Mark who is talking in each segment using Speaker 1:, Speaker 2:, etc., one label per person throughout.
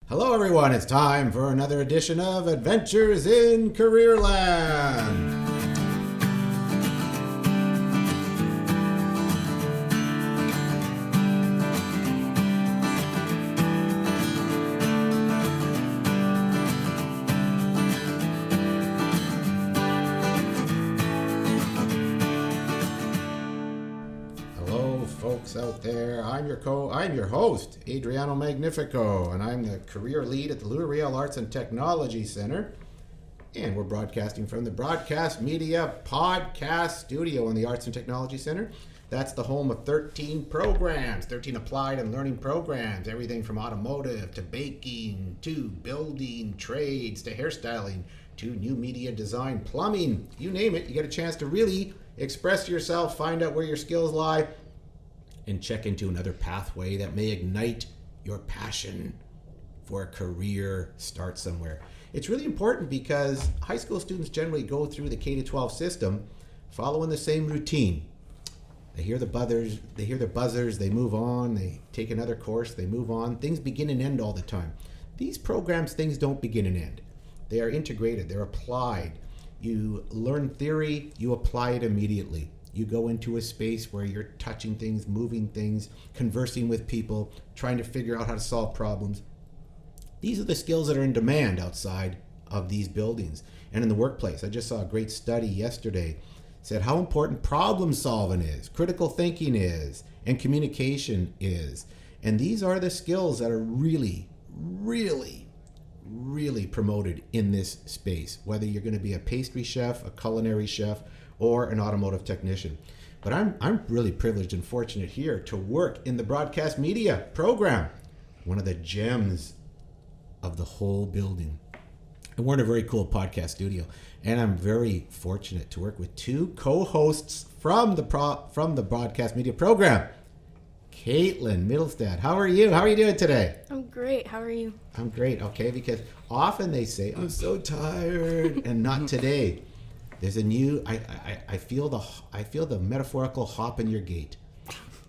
Speaker 1: Hello everyone, it's time for another edition of Adventures in Careerland. Hello folks out there, I'm your host, Adriano Magnifico, and I'm the career lead at the Riel Arts and Technology Center. And we're broadcasting from the Broadcast Media Podcast Studio in the Arts and Technology Center. That's the home of 13 programs, 13 applied and learning programs, everything from automotive to baking to building trades to hairstyling to new media design, plumbing, you name it. You get a chance to really express yourself, find out where your skills lie, and check into another pathway that may ignite your passion for a career start somewhere. It's really important because high school students generally go through the K-12 system following the same routine. They hear the buzzers, they move on, they take another course, they move on. Things begin and end all the time. These programs, things don't begin and end. They are integrated, they're applied. You learn theory, you apply it immediately. You go into a space where you're touching things, moving things, conversing with people, trying to figure out how to solve problems. These are the skills that are in demand outside of these buildings and in the workplace. I just saw a great study yesterday. Said how important problem solving is, critical thinking is, and communication is. And these are the skills that are really, really, really promoted in this space, whether you're going to be a pastry chef, a culinary chef, or an automotive technician. But I'm really privileged and fortunate here to work in the broadcast media program, one of the gems of the whole building. And we're in a very cool podcast studio, and I'm very fortunate to work with two co-hosts from the broadcast media program. Caitlin Middlestad, how are you? How are you doing today?
Speaker 2: I'm great. How are you?
Speaker 1: I'm great. Okay, because often they say I'm so tired, and not today. There's a new. I feel the metaphorical hop in your gait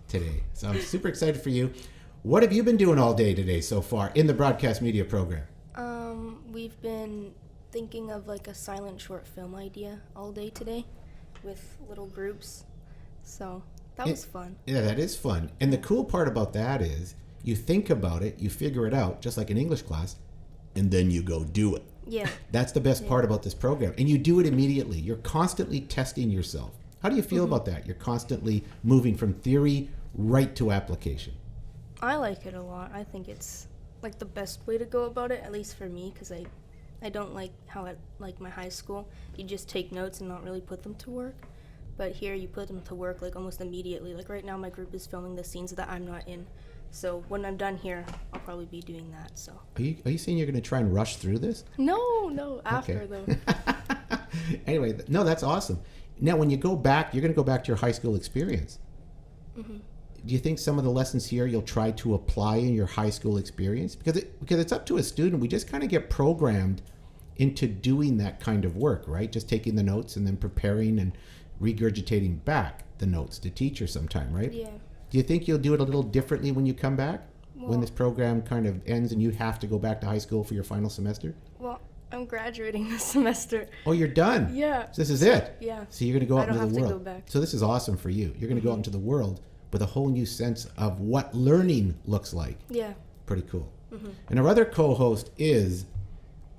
Speaker 1: today. So I'm super excited for you. What have you been doing all day today so far in the broadcast media program?
Speaker 2: We've been thinking of like a silent short film idea all day today with little groups. So that was fun.
Speaker 1: Yeah, that is fun. And the cool part about that is you think about it, you figure it out, just like in English class, and then you go do it.
Speaker 2: Yeah.
Speaker 1: That's the best part about this program. And you do it immediately. You're constantly testing yourself. How do you feel about that? You're constantly moving from theory right to application.
Speaker 2: I like it a lot. I think it's like the best way to go about it, at least for me, because I don't like how at like my high school, you just take notes and not really put them to work. But here you put them to work like almost immediately. Like right now my group is filming the scenes that I'm not in. So when I'm done here, I'll probably be doing that. So
Speaker 1: Are you saying you're going to try and rush through this?
Speaker 2: No, after though.
Speaker 1: Anyway, no, that's awesome. Now, when you go back, you're going to go back to your high school experience. Mm-hmm. Do you think some of the lessons here you'll try to apply in your high school experience? Because it's up to a student. We just kind of get programmed into doing that kind of work, right? Just taking the notes and then preparing and regurgitating back the notes to teacher sometime, right?
Speaker 2: Yeah.
Speaker 1: Do you think you'll do it a little differently when you come back? When this program kind of ends and you have to go back to high school for your final semester?
Speaker 2: Well, I'm graduating this semester.
Speaker 1: Oh, you're done?
Speaker 2: Yeah.
Speaker 1: So this is it?
Speaker 2: Yeah.
Speaker 1: So you're going to go out into the world.
Speaker 2: I don't have to go back.
Speaker 1: So this is awesome for you. You're going to go out into the world with a whole new sense of what learning looks like.
Speaker 2: Yeah.
Speaker 1: Pretty cool. Mm-hmm. And our other co-host is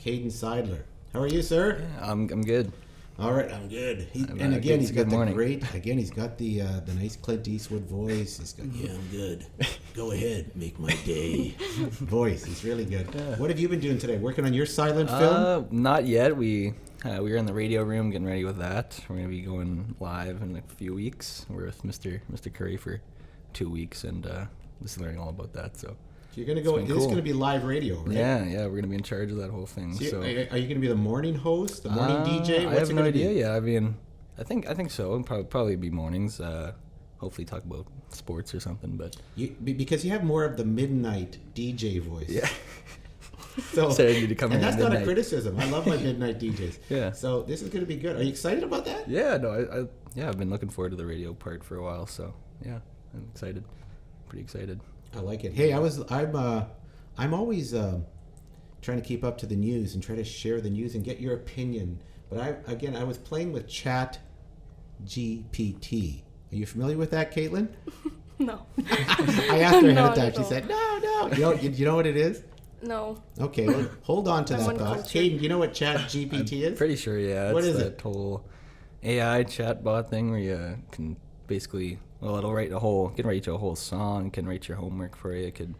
Speaker 1: Caden Seidler. How are you, sir?
Speaker 3: Yeah, I'm good.
Speaker 1: All right, I'm good. He's got the nice Clint Eastwood voice. He's got, yeah, I'm good. Go ahead, make my day. Voice. He's really good. Yeah. What have you been doing today? Working on your silent film?
Speaker 3: Not yet. We were in the radio room getting ready with that. We're going to be going live in a few weeks. We're with Mr. Curry for 2 weeks and just learning all about that. So
Speaker 1: you're going to go. This is going to be live radio, right?
Speaker 3: Yeah. We're going to be in charge of that whole thing.
Speaker 1: So are you going to be the morning host, the morning DJ?
Speaker 3: I have no idea. Yeah, I mean, I think so. It'll probably be mornings. Hopefully talk about sports or something. But
Speaker 1: because you have more of the midnight DJ voice.
Speaker 3: Yeah.
Speaker 1: So
Speaker 3: I need to come
Speaker 1: and
Speaker 3: in
Speaker 1: that's
Speaker 3: midnight.
Speaker 1: Not a criticism. I love my midnight DJs.
Speaker 3: Yeah.
Speaker 1: So this is going to be good. Are you excited about that?
Speaker 3: Yeah. No. I've been looking forward to the radio part for a while. So yeah, I'm excited. Pretty excited.
Speaker 1: I like it. Hey, I'm always trying to keep up to the news and try to share the news and get your opinion. But I was playing with Chat GPT. Are you familiar with that, Caitlin?
Speaker 2: No.
Speaker 1: I asked her ahead of
Speaker 2: Not
Speaker 1: time.
Speaker 2: at
Speaker 1: She
Speaker 2: all.
Speaker 1: said, no. You know what it is?
Speaker 2: No.
Speaker 1: Okay, well, hold on to
Speaker 2: I'm
Speaker 1: that thought.
Speaker 2: uncultured.
Speaker 1: Caden, you know what Chat GPT is?
Speaker 3: Pretty sure, yeah.
Speaker 1: What
Speaker 3: It's
Speaker 1: is
Speaker 3: that whole AI chatbot thing where you can basically, well, it'll write can write you a whole song, can write your homework for you, could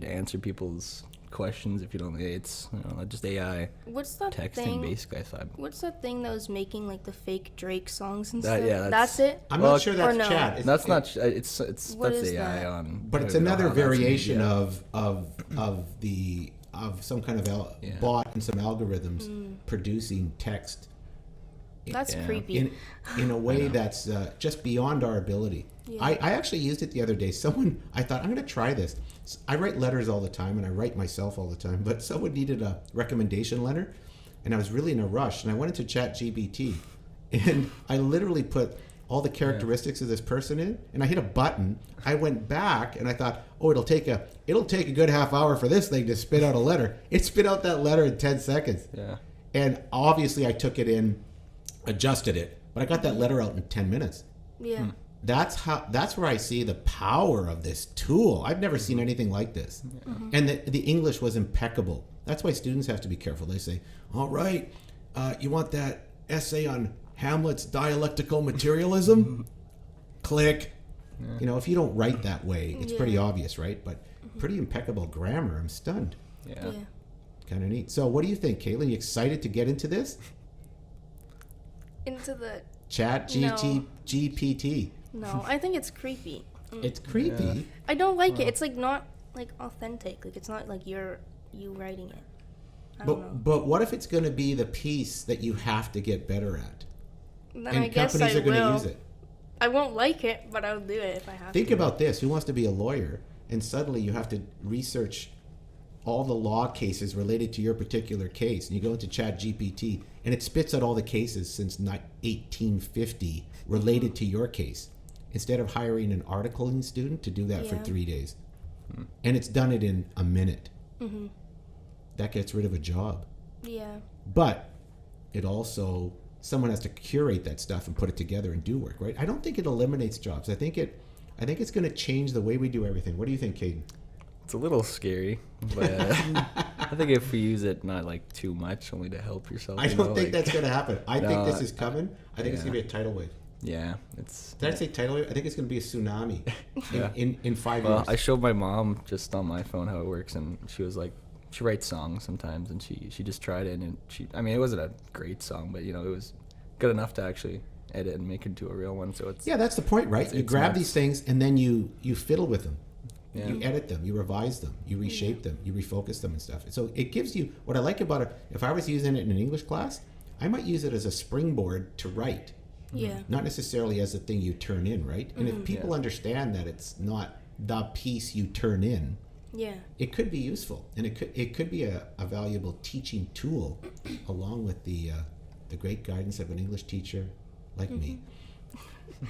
Speaker 3: answer people's questions if you don't. It's just AI
Speaker 2: What's that
Speaker 3: texting
Speaker 2: thing?
Speaker 3: basically. I thought.
Speaker 2: What's that thing that was making like the fake Drake songs and
Speaker 3: That-
Speaker 2: stuff?
Speaker 3: yeah,
Speaker 2: that's it.
Speaker 1: I'm
Speaker 3: Well,
Speaker 1: not sure that's
Speaker 2: or no.
Speaker 1: Chat.
Speaker 3: It's
Speaker 2: What
Speaker 3: that's
Speaker 2: is
Speaker 3: AI
Speaker 2: that?
Speaker 3: on.
Speaker 1: But
Speaker 3: I
Speaker 1: it's
Speaker 3: don't know
Speaker 1: another
Speaker 3: how that's made,
Speaker 1: variation
Speaker 3: yeah.
Speaker 1: of some kind of
Speaker 3: Yeah.
Speaker 1: bot and some algorithms producing text
Speaker 2: That's
Speaker 3: Yeah.
Speaker 2: creepy.
Speaker 1: in a way
Speaker 3: know.
Speaker 1: that's just beyond our ability.
Speaker 2: Yeah.
Speaker 1: I actually used it the other day. I thought, I'm going to try this. I write letters all the time, and I write myself all the time, but someone needed a recommendation letter, and I was really in a rush, and I went into ChatGPT, and I literally put all the characteristics of this person in, and I hit a button. I went back, and I thought, oh, it'll take a good half hour for this thing to spit out a letter. It spit out that letter in 10 seconds.
Speaker 3: Yeah.
Speaker 1: And obviously I took it in, adjusted it, but I got that letter out in 10 minutes.
Speaker 2: Yeah.
Speaker 1: That's where I see the power of this tool. I've never seen anything like this. And the English was impeccable. That's why students have to be careful. They say, all right, you want that essay on Hamlet's dialectical materialism? Click.
Speaker 3: Yeah.
Speaker 1: If you don't write that way, it's pretty
Speaker 2: Yeah.
Speaker 1: obvious, right? But pretty impeccable grammar. I'm stunned.
Speaker 3: Yeah.
Speaker 2: Yeah.
Speaker 1: Kind of neat. So what do you think, Caitlin? You excited to get into this?
Speaker 2: Into the
Speaker 1: Chat GPT.
Speaker 2: no, I think it's creepy.
Speaker 1: It's creepy.
Speaker 3: Yeah.
Speaker 2: I don't like it. It's like not like authentic. Like it's not like you writing it. I don't know.
Speaker 1: But what if it's going to be the piece that you have to get better at?
Speaker 2: Then
Speaker 1: And
Speaker 2: I guess
Speaker 1: companies
Speaker 2: I
Speaker 1: are going to
Speaker 2: will.
Speaker 1: use it.
Speaker 2: I won't like it, but I'll do it if I have
Speaker 1: Think
Speaker 2: to.
Speaker 1: about this. Who wants to be a lawyer? And suddenly you have to research all the law cases related to your particular case. And you go into Chat GPT, and it spits out all the cases since 1850 related to your case, instead of hiring an articling student to do that for
Speaker 2: Yeah.
Speaker 1: 3 days. And it's done it in a minute.
Speaker 2: Mm-hmm.
Speaker 1: That gets rid of a job.
Speaker 2: Yeah.
Speaker 1: But it also, someone has to curate that stuff and put it together and do work, right? I don't think it eliminates jobs. I think it's going to change the way we do everything. What do you think, Caden?
Speaker 3: It's a little scary, but I think if we use it not like too much, only to help yourself.
Speaker 1: I don't think that's going to happen. I think
Speaker 3: No,
Speaker 1: this is coming. I think it's going to be a tidal wave.
Speaker 3: Yeah, it's.
Speaker 1: Did I say tidal wave? I think it's going to be a tsunami
Speaker 3: Yeah.
Speaker 1: in 5
Speaker 3: Well,
Speaker 1: years.
Speaker 3: I showed my mom just on my phone how it works, and she was like, she writes songs sometimes, and she just tried it, and it wasn't a great song, but it was good enough to actually edit and make it into a real one. So it's
Speaker 1: Yeah, that's the point, right? You
Speaker 3: it's
Speaker 1: grab
Speaker 3: nuts.
Speaker 1: these things and then you fiddle with them.
Speaker 3: Yeah.
Speaker 1: You edit them, you revise them, you reshape them, you refocus them and stuff. So it gives you, what I like about it, if I was using it in an English class, I might use it as a springboard to write,
Speaker 2: Yeah.
Speaker 1: not necessarily as a thing you turn in, right? And if people
Speaker 3: Yeah.
Speaker 1: understand that it's not the piece you turn in,
Speaker 2: Yeah.
Speaker 1: it could be useful, and it could be a valuable teaching tool, along with the great guidance of an English teacher like me.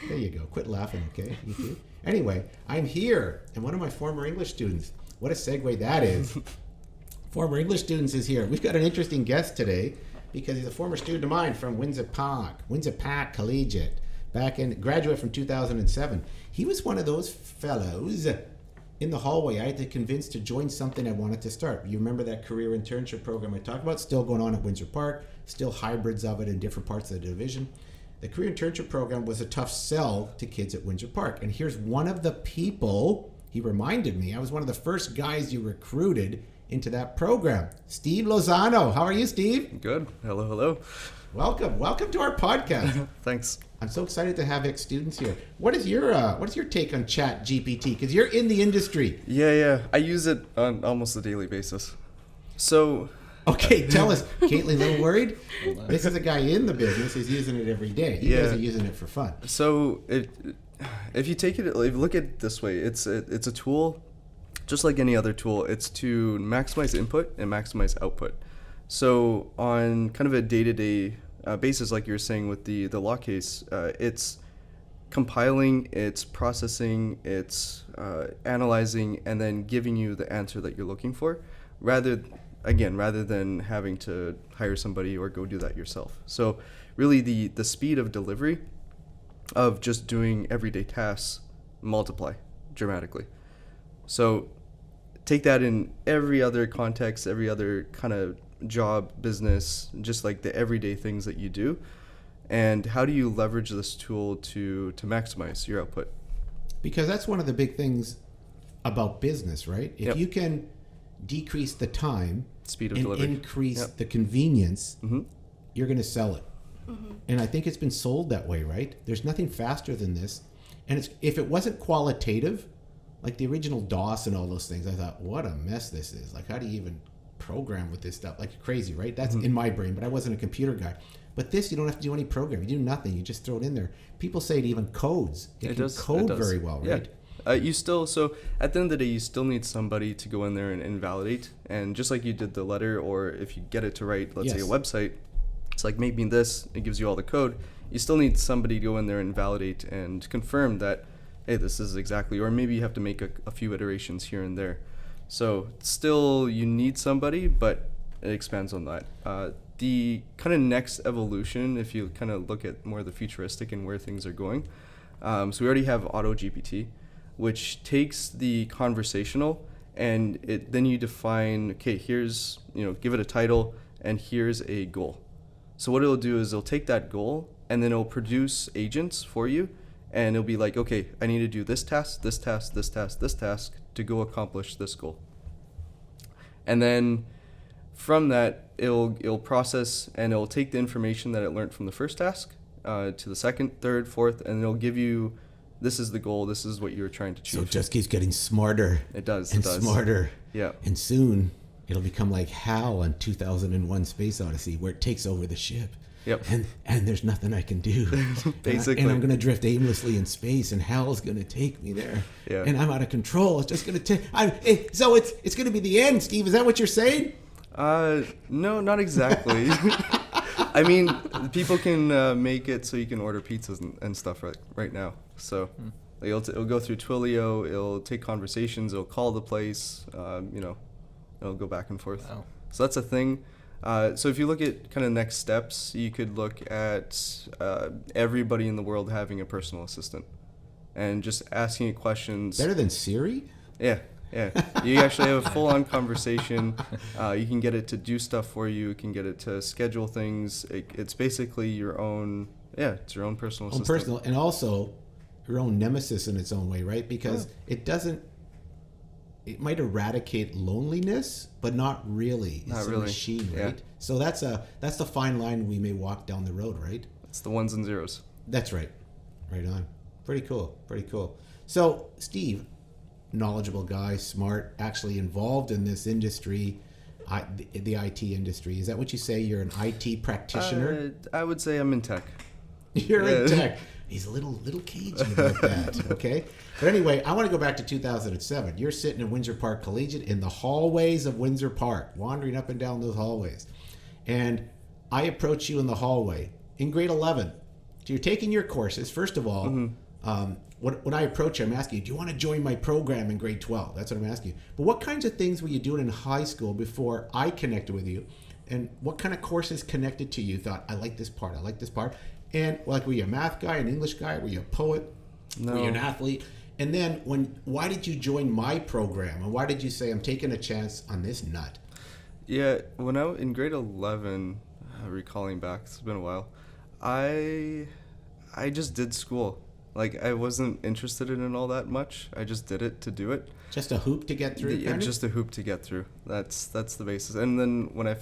Speaker 1: There you go. Quit laughing, okay? You too. Anyway, I'm here, and one of my former English students. What a segue that is. Former English students is here. We've got an interesting guest today because he's a former student of mine from Windsor Park Collegiate, graduate from 2007. He was one of those fellows in the hallway I had to convince to join something I wanted to start. You remember that career internship program I talked about? Still going on at Windsor Park, still hybrids of it in different parts of the division. The career internship program was a tough sell to kids at Windsor Park. And here's one of the people, he reminded me, I was one of the first guys you recruited into that program. Steve Lozano. How are you, Steve?
Speaker 4: Good. Hello, hello.
Speaker 1: Welcome to our podcast.
Speaker 4: Thanks.
Speaker 1: I'm so excited to have ex-students here. What is your take on Chat GPT? Because you're in the industry.
Speaker 4: Yeah. I use it on almost a daily basis. So,
Speaker 1: Okay, tell us. Caitlin, a little worried? This is a guy in the business. He's using it every day. You guys
Speaker 4: Yeah.
Speaker 1: are using it for fun.
Speaker 4: if you look at it this way, it's a tool, just like any other tool. It's to maximize input and maximize output. So on kind of a day-to-day basis, like you were saying with the law case, it's compiling, it's processing, it's analyzing, and then giving you the answer that you're looking for. Rather, again, rather than having to hire somebody or go do that yourself. So really the speed of delivery of just doing everyday tasks multiply dramatically. So take that in every other context, every other kind of job, business, just like the everyday things that you do. And how do you leverage this tool to maximize your output?
Speaker 1: Because that's one of the big things about business, right? If
Speaker 4: Yep.
Speaker 1: you can decrease the time
Speaker 4: Speed of
Speaker 1: and
Speaker 4: delivery.
Speaker 1: increase
Speaker 4: Yep.
Speaker 1: the convenience,
Speaker 4: Mm-hmm.
Speaker 1: you're going to sell it. And I think it's been sold that way, right? There's nothing faster than this. And it's, if it wasn't qualitative, like the original DOS and all those things, I thought, what a mess this is. Like, how do you even program with this stuff? Like, crazy, right? That's in my brain, but I wasn't a computer guy. But this, you don't have to do any programming. You do nothing. You just throw it in there. People say it even codes. It can code very well, right?
Speaker 4: You still, so at the end of the day, you still need somebody to go in there and validate. And just like you did the letter, or if you get it to write, let's say a website, it's like, make me this, it gives you all the code. You still need somebody to go in there and validate and confirm that, hey, this is exactly, or maybe you have to make a few iterations here and there. So still, you need somebody, but it expands on that. The kind of next evolution, if you kind of look at more the futuristic and where things are going, so we already have Auto GPT, which takes the conversational and then you define, okay, here's, give it a title and here's a goal. So what it'll do is it'll take that goal and then it'll produce agents for you, and it'll be like, okay, I need to do this task, this task, this task, this task to go accomplish this goal. And then from that, it'll process and it'll take the information that it learned from the first task to the second, third, fourth, and it'll give you, this is the goal, this is what you're trying to achieve.
Speaker 1: So it just keeps getting smarter.
Speaker 4: It does.
Speaker 1: And smarter.
Speaker 4: Yeah.
Speaker 1: And soon it'll become like HAL on 2001 Space Odyssey, where it takes over the ship.
Speaker 4: Yep.
Speaker 1: And there's nothing I can do.
Speaker 4: Basically.
Speaker 1: And I'm going to drift aimlessly in space, and HAL's going to take me there.
Speaker 4: Yeah.
Speaker 1: And I'm out of control. It's just going to take... So it's going to be the end, Steve. Is that what you're saying?
Speaker 4: No, not exactly. I mean, people can make it so you can order pizzas and stuff right now. So it'll go through Twilio, it'll take conversations, it'll call the place, it'll go back and forth.
Speaker 3: Wow.
Speaker 4: So that's a thing. So if you look at kind of next steps, you could look at everybody in the world having a personal assistant and just asking it questions.
Speaker 1: Better than Siri?
Speaker 4: Yeah. You actually have a full-on conversation. You can get it to do stuff for you. You can get it to schedule things. It's basically your own, it's your own personal assistant.
Speaker 1: And also your own nemesis in its own way, right? Because it might eradicate loneliness, but not really. It's
Speaker 4: Not
Speaker 1: a
Speaker 4: really.
Speaker 1: machine,
Speaker 4: Yeah.
Speaker 1: right? So that's the fine line we may walk down the road, right?
Speaker 4: It's the ones and zeros.
Speaker 1: That's right. Right on. Pretty cool. So, Steve, knowledgeable guy, smart, actually involved in this industry, the IT industry. Is that what you say? You're an IT practitioner?
Speaker 4: I would say I'm in tech.
Speaker 1: You're in tech. He's a little cagey about that, okay? But anyway, I want to go back to 2007. You're sitting in Windsor Park Collegiate in the hallways of Windsor Park, wandering up and down those hallways. And I approach you in the hallway in grade 11. So you're taking your courses. First of all, when I approach you, I'm asking you, do you want to join my program in grade 12? That's what I'm asking you. But what kinds of things were you doing in high school before I connected with you? And what kind of courses connected to you? Thought, I like this part. And were you a math guy, an English guy? Were you a poet?
Speaker 4: No.
Speaker 1: Were you an athlete? And then why did you join my program? And why did you say, I'm taking a chance on this nut?
Speaker 4: Yeah, when I was in grade 11, recalling back, it's been a while, I just did school. Like, I wasn't interested in it all that much. I just did it to do it.
Speaker 1: Just a hoop to get through?
Speaker 4: Just a hoop to get through. That's the basis. And then when I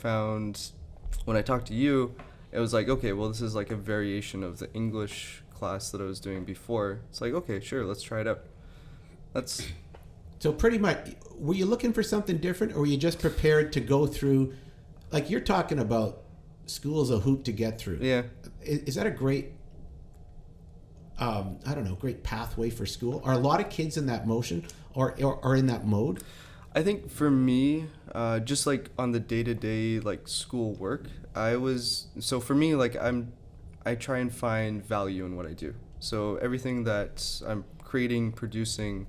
Speaker 4: talked to you, it was like, okay, well, this is like a variation of the English class that I was doing before. It's like, okay, sure, let's try it out.
Speaker 1: So pretty much, were you looking for something different, or were you just prepared to go through, like you're talking about school's a hoop to get through?
Speaker 4: Yeah.
Speaker 1: Is that a great, great pathway for school? Are a lot of kids in that motion or in that mode?
Speaker 4: I think for me, just like on the day-to-day like school work, for me, like I try and find value in what I do. So everything that I'm creating, producing,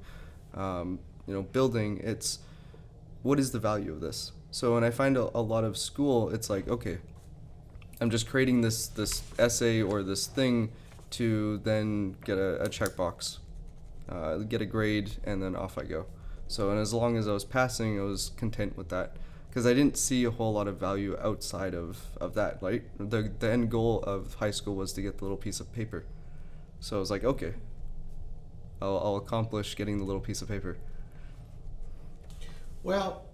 Speaker 4: building, it's what is the value of this? So when I find a lot of school, it's like, okay, I'm just creating this essay or this thing to then get a checkbox, get a grade, and then off I go. So, and as long as I was passing, I was content with that, because I didn't see a whole lot of value outside of that. Like the end goal of high school was to get the little piece of paper. So I was like, okay, I'll accomplish getting the little piece of paper.
Speaker 1: Well,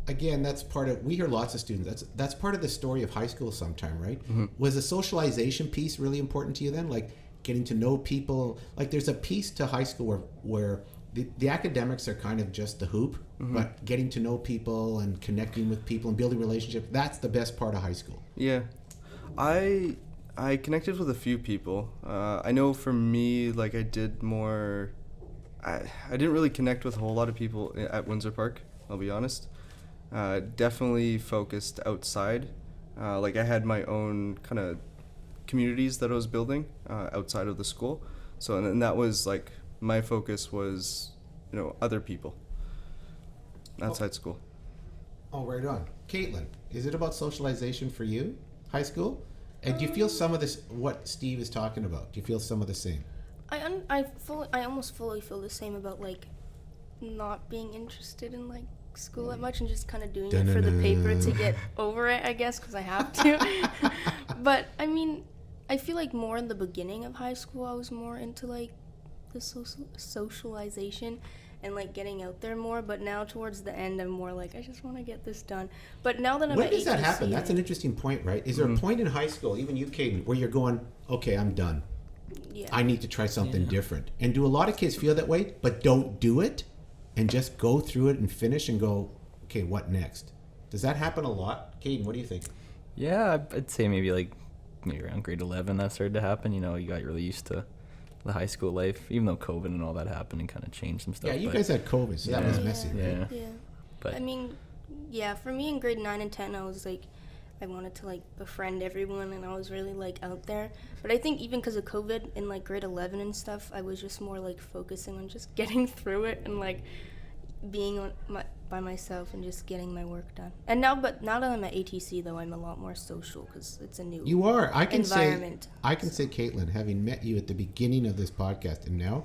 Speaker 1: again, that's part of, we hear lots of students, that's part of the story of high school sometime, right?
Speaker 4: Mm-hmm.
Speaker 1: Was the socialization piece really important to you then? Like getting to know people, like there's a piece to high school where the academics are kind of just the hoop,
Speaker 4: Mm-hmm.
Speaker 1: but getting to know people and connecting with people and building relationships, that's the best part of high school.
Speaker 4: Yeah, I connected with a few people. I know for me, like I did more. I didn't really connect with a whole lot of people at Windsor Park. I'll be honest. Definitely focused outside. Like I had my own kind of communities that I was building outside of the school. So and that was like my focus was, other people outside school.
Speaker 1: Oh, right on. Caitlin, is it about socialization for you, high school? And do you feel some of this, what Steve is talking about? Do you feel some of the same?
Speaker 2: I almost fully feel the same about like not being interested in like school that much and just kind of doing it for the paper to get over it, I guess, because I have to. But I mean, I feel like more in the beginning of high school, I was more into like the socialization and like getting out there more. But now towards the end, I'm more like, I just want to get this done. But now that I'm
Speaker 1: when
Speaker 2: at
Speaker 1: does that
Speaker 2: HEC,
Speaker 1: happen? That's an interesting point, right? Is there a point in high school, even you, Caden, where you're going, okay, I'm done.
Speaker 2: Yeah.
Speaker 1: I need to try something different. And do a lot of kids feel that way, but don't do it and just go through it and finish and go, okay, what next? Does that happen a lot? Caden, what do you think?
Speaker 3: Yeah, I'd say maybe around grade 11 that started to happen. You got really used to the high school life, even though COVID and all that happened and kind of changed some stuff.
Speaker 1: Yeah, you guys had COVID, so that was messy.
Speaker 3: Yeah.
Speaker 2: Yeah.
Speaker 3: But
Speaker 2: I mean, yeah, for me in grade 9 and 10, I was like, I wanted to like befriend everyone and I was really like out there. But I think even because of COVID in like grade 11 and stuff, I was just more like focusing on just getting through it and like being by myself and just getting my work done. And now that I'm at ATC though, I'm a lot more social because it's a new
Speaker 1: You are. I can
Speaker 2: environment.
Speaker 1: say, Caitlin, having met you at the beginning of this podcast and now,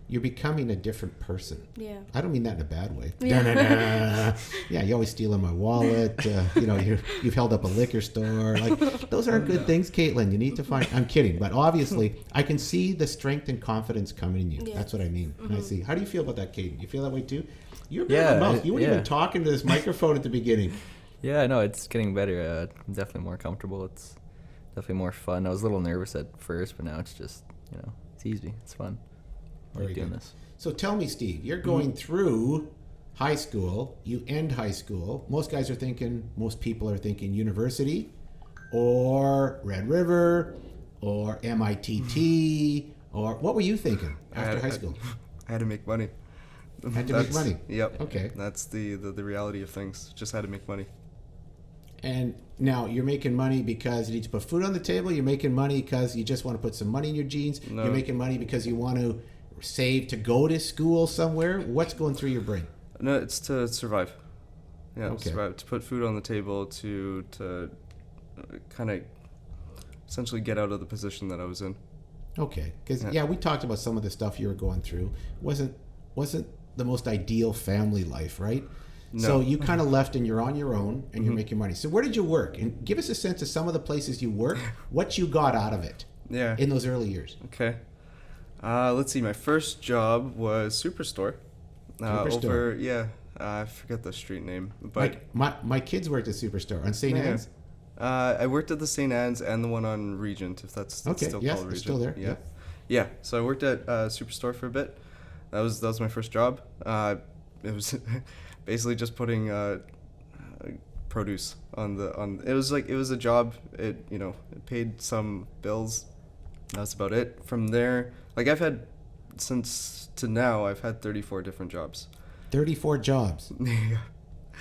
Speaker 1: you're becoming a different person.
Speaker 2: Yeah.
Speaker 1: I don't mean that in a bad way.
Speaker 2: Yeah.
Speaker 1: Yeah, you always stealing my wallet. You've held up a liquor store. Like those aren't good things, Caitlin. You need to find. I'm kidding, but obviously, I can see the strength and confidence coming in you.
Speaker 2: Yeah.
Speaker 1: That's what I mean. And I see. How do you feel about that, Caitlin? You feel that way too? You're a
Speaker 3: Yeah,
Speaker 1: mouth. You weren't
Speaker 3: yeah.
Speaker 1: even talking to this microphone at the beginning.
Speaker 3: yeah, no, it's getting better. I'm definitely more comfortable. It's definitely more fun. I was a little nervous at first, but now it's just, it's easy. It's fun. I
Speaker 1: Very
Speaker 3: like doing
Speaker 1: good.
Speaker 3: this.
Speaker 1: So tell me, Steve, you're going through high school. You end high school. Most people are thinking university or Red River or MITT or what were you thinking after high school?
Speaker 4: I had to make money.
Speaker 1: Had to make money.
Speaker 4: Yep.
Speaker 1: Okay.
Speaker 4: That's the reality of things. Just had to make money.
Speaker 1: And now you're making money because you need to put food on the table. You're making money because you just want to put some money in your jeans.
Speaker 4: No.
Speaker 1: You're making money because you want to save to go to school somewhere. What's going through your brain?
Speaker 4: No, it's to survive. Yeah,
Speaker 1: Okay.
Speaker 4: survive, to put food on the table, to kind of essentially get out of the position that I was in.
Speaker 1: Okay, because
Speaker 4: Yeah.
Speaker 1: we talked about some of the stuff you were going through. Wasn't the most ideal family life, right?
Speaker 4: No.
Speaker 1: So you kind of left and you're on your own and you're making money. So where did you work? And give us a sense of some of the places you worked, what you got out of it
Speaker 4: Yeah.
Speaker 1: in those early years.
Speaker 4: Okay. Let's see. My first job was Superstore.
Speaker 1: Superstore.
Speaker 4: I forget the street name, but
Speaker 1: My kids worked at Superstore on St.
Speaker 4: Yeah.
Speaker 1: Anne's.
Speaker 4: I worked at the St. Anne's and the one on Regent, if that's
Speaker 1: Okay,
Speaker 4: still
Speaker 1: yes,
Speaker 4: called
Speaker 1: it's
Speaker 4: Regent.
Speaker 1: still there,
Speaker 4: Yeah.
Speaker 1: yep.
Speaker 4: Yeah. So I worked at Superstore for a bit. That was my first job. It was basically just putting produce on it was a job. It paid some bills. That's about it. From there, I've had since to now, I've had 34 different jobs.
Speaker 1: 34 jobs.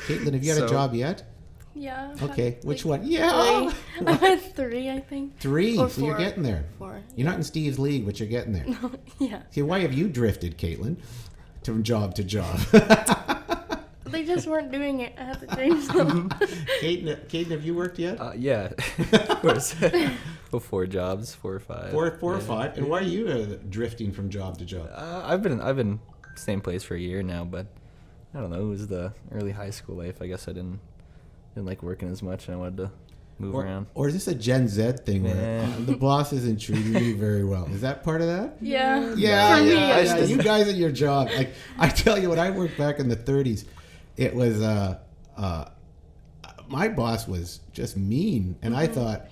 Speaker 1: Caitlin, have you had a
Speaker 4: So-
Speaker 1: job yet?
Speaker 2: Yeah. I've
Speaker 1: Okay,
Speaker 2: had,
Speaker 1: which
Speaker 2: like,
Speaker 1: one? Yeah.
Speaker 2: 3. I've had 3, I think.
Speaker 1: 3,
Speaker 2: Or
Speaker 1: so you're
Speaker 2: 4.
Speaker 1: getting there.
Speaker 2: 4.
Speaker 1: You're not in Steve's league, but you're getting there.
Speaker 2: Yeah.
Speaker 1: See, why have you drifted, Caitlin, from job to job?
Speaker 2: They guys weren't doing it. I had to change them.
Speaker 1: Caden, have you worked yet?
Speaker 3: Yeah, of course. Well, 4 jobs, 4 or 5.
Speaker 1: Four or five. And why are you drifting from job to job?
Speaker 3: I've been same place for a year now, but I don't know. It was the early high school life. I guess I didn't like working as much, and I wanted to move around.
Speaker 1: Or is this a Gen Z thing where the boss isn't treating me very well? Is that part of that?
Speaker 2: Yeah.
Speaker 1: Yeah,
Speaker 2: For me,
Speaker 1: yeah,
Speaker 2: at
Speaker 1: yeah.
Speaker 2: least.
Speaker 1: You guys at your job. Like I tell you, when I worked back in the 30s, it was my boss was just mean, and I thought,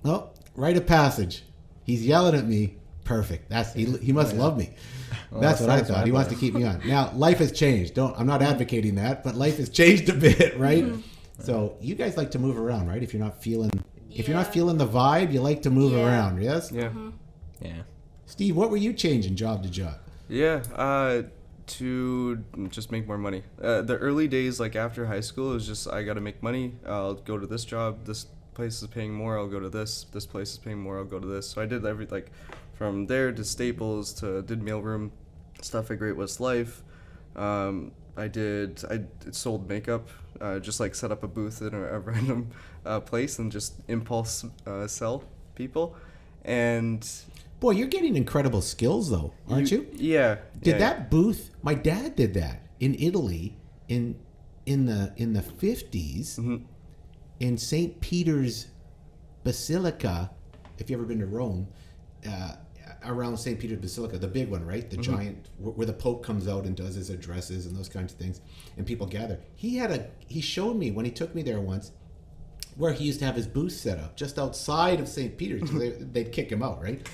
Speaker 1: well, rite of passage. He's yelling at me. Perfect. He must love me.
Speaker 3: Well,
Speaker 1: That's what I
Speaker 3: that's
Speaker 1: thought.
Speaker 3: my
Speaker 1: He wants to
Speaker 3: boss.
Speaker 1: keep me on. Now life has changed. I'm not advocating that, but life has changed a bit, right? So you guys like to move around, right? If you're not feeling the vibe, you like to move
Speaker 2: Yeah.
Speaker 1: around, yes?
Speaker 4: Yeah.
Speaker 3: Yeah.
Speaker 1: Steve, what were you changing job to job?
Speaker 4: Yeah, to just make more money. The early days, like after high school, it was just I got to make money. I'll go to this job. This place is paying more. I'll go to this. This place is paying more. I'll go to this. So I did from there to Staples to did mailroom stuff at Great West Life. I sold makeup. Just like set up a booth in a random place and just impulse sell people. And
Speaker 1: Boy, you're getting incredible skills though, aren't you?
Speaker 4: yeah.
Speaker 1: Did
Speaker 4: yeah.
Speaker 1: that booth? My dad did that in Italy in the 50s
Speaker 4: Mhm.
Speaker 1: in St. Peter's Basilica. If you've ever been to Rome, around St. Peter's Basilica, the big one, right? The giant where the Pope comes out and does his addresses and those kinds of things, and people gather. He showed me when he took me there once where he used to have his booth set up just outside of St. Peter's because they'd kick him out, right?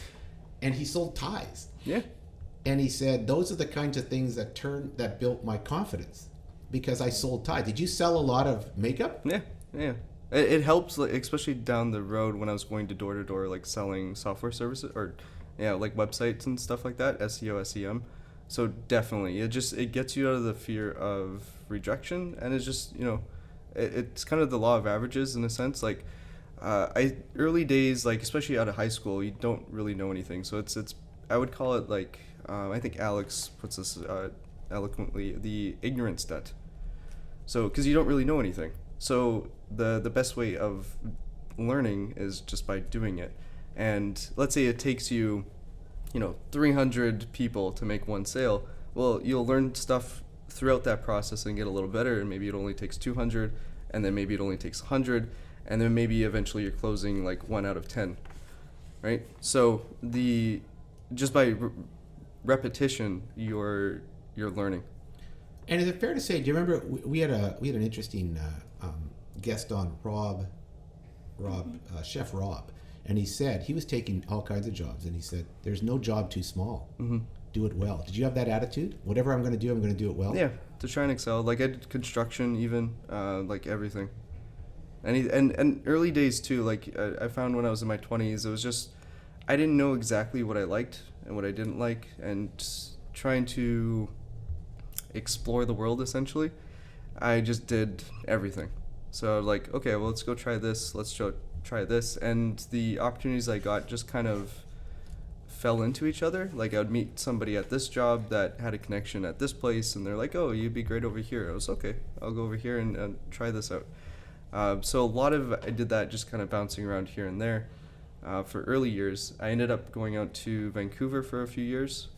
Speaker 1: And he sold ties.
Speaker 4: Yeah.
Speaker 1: And he said, those are the kinds of things that built my confidence because I sold ties. Did you sell a lot of makeup?
Speaker 4: Yeah, yeah. It helps, like, especially down the road when I was going to door, like selling software services or, like websites and stuff like that, SEO, SEM. So definitely, it gets you out of the fear of rejection, and it's just, it's kind of the law of averages in a sense. Like, early days, like especially out of high school, you don't really know anything. So it's I would call it like I think Alex puts this eloquently, the ignorance debt. So because you don't really know anything. So the best way of learning is just by doing it. And let's say it takes you, 300 people to make one sale. Well, you'll learn stuff throughout that process and get a little better, and maybe it only takes 200, and then maybe it only takes 100, and then maybe eventually you're closing like 1 out of 10, right? So just by repetition, you're learning.
Speaker 1: And is it fair to say? Do you remember we had an interesting guest on, Chef Rob, and he said he was taking all kinds of jobs, and he said there's no job too small.
Speaker 4: Mm-hmm.
Speaker 1: Do it well. Did you have that attitude? Whatever I'm going to do it well.
Speaker 4: Yeah, to try and excel. Like I did construction, even like everything. And early days too. Like I found when I was in my 20s, it was just I didn't know exactly what I liked and what I didn't like, and just trying to explore the world essentially. I just did everything. So like, okay, well, let's go try this. Let's try this, and the opportunities I got just kind of fell into each other. Like I would meet somebody at this job that had a connection at this place, and they're like, oh, you'd be great over here. I was okay, I'll go over here and try this out. So I did that, just kind of bouncing around here and there. For early years, I ended up going out to Vancouver for a few years.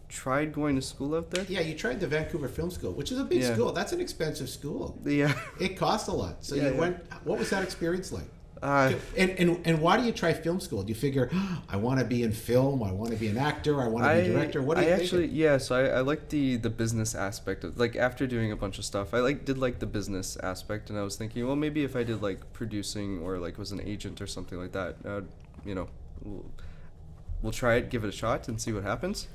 Speaker 4: Tried going to school out there.
Speaker 1: Yeah, you tried the Vancouver Film School, which is a big school. That's an expensive school.
Speaker 4: Yeah.
Speaker 1: It costs a lot. So you went. What was that experience like?
Speaker 4: Uh,
Speaker 1: And why do you try film school? Do you figure, I want to be in film, I want to be an actor, I want to be a director? What do you think?
Speaker 4: Actually, so I like the business aspect of, like, after doing a bunch of stuff, I did the business aspect, and I was thinking, well, maybe if I did like producing or like was an agent or something like that, we'll try it, give it a shot, and see what happens.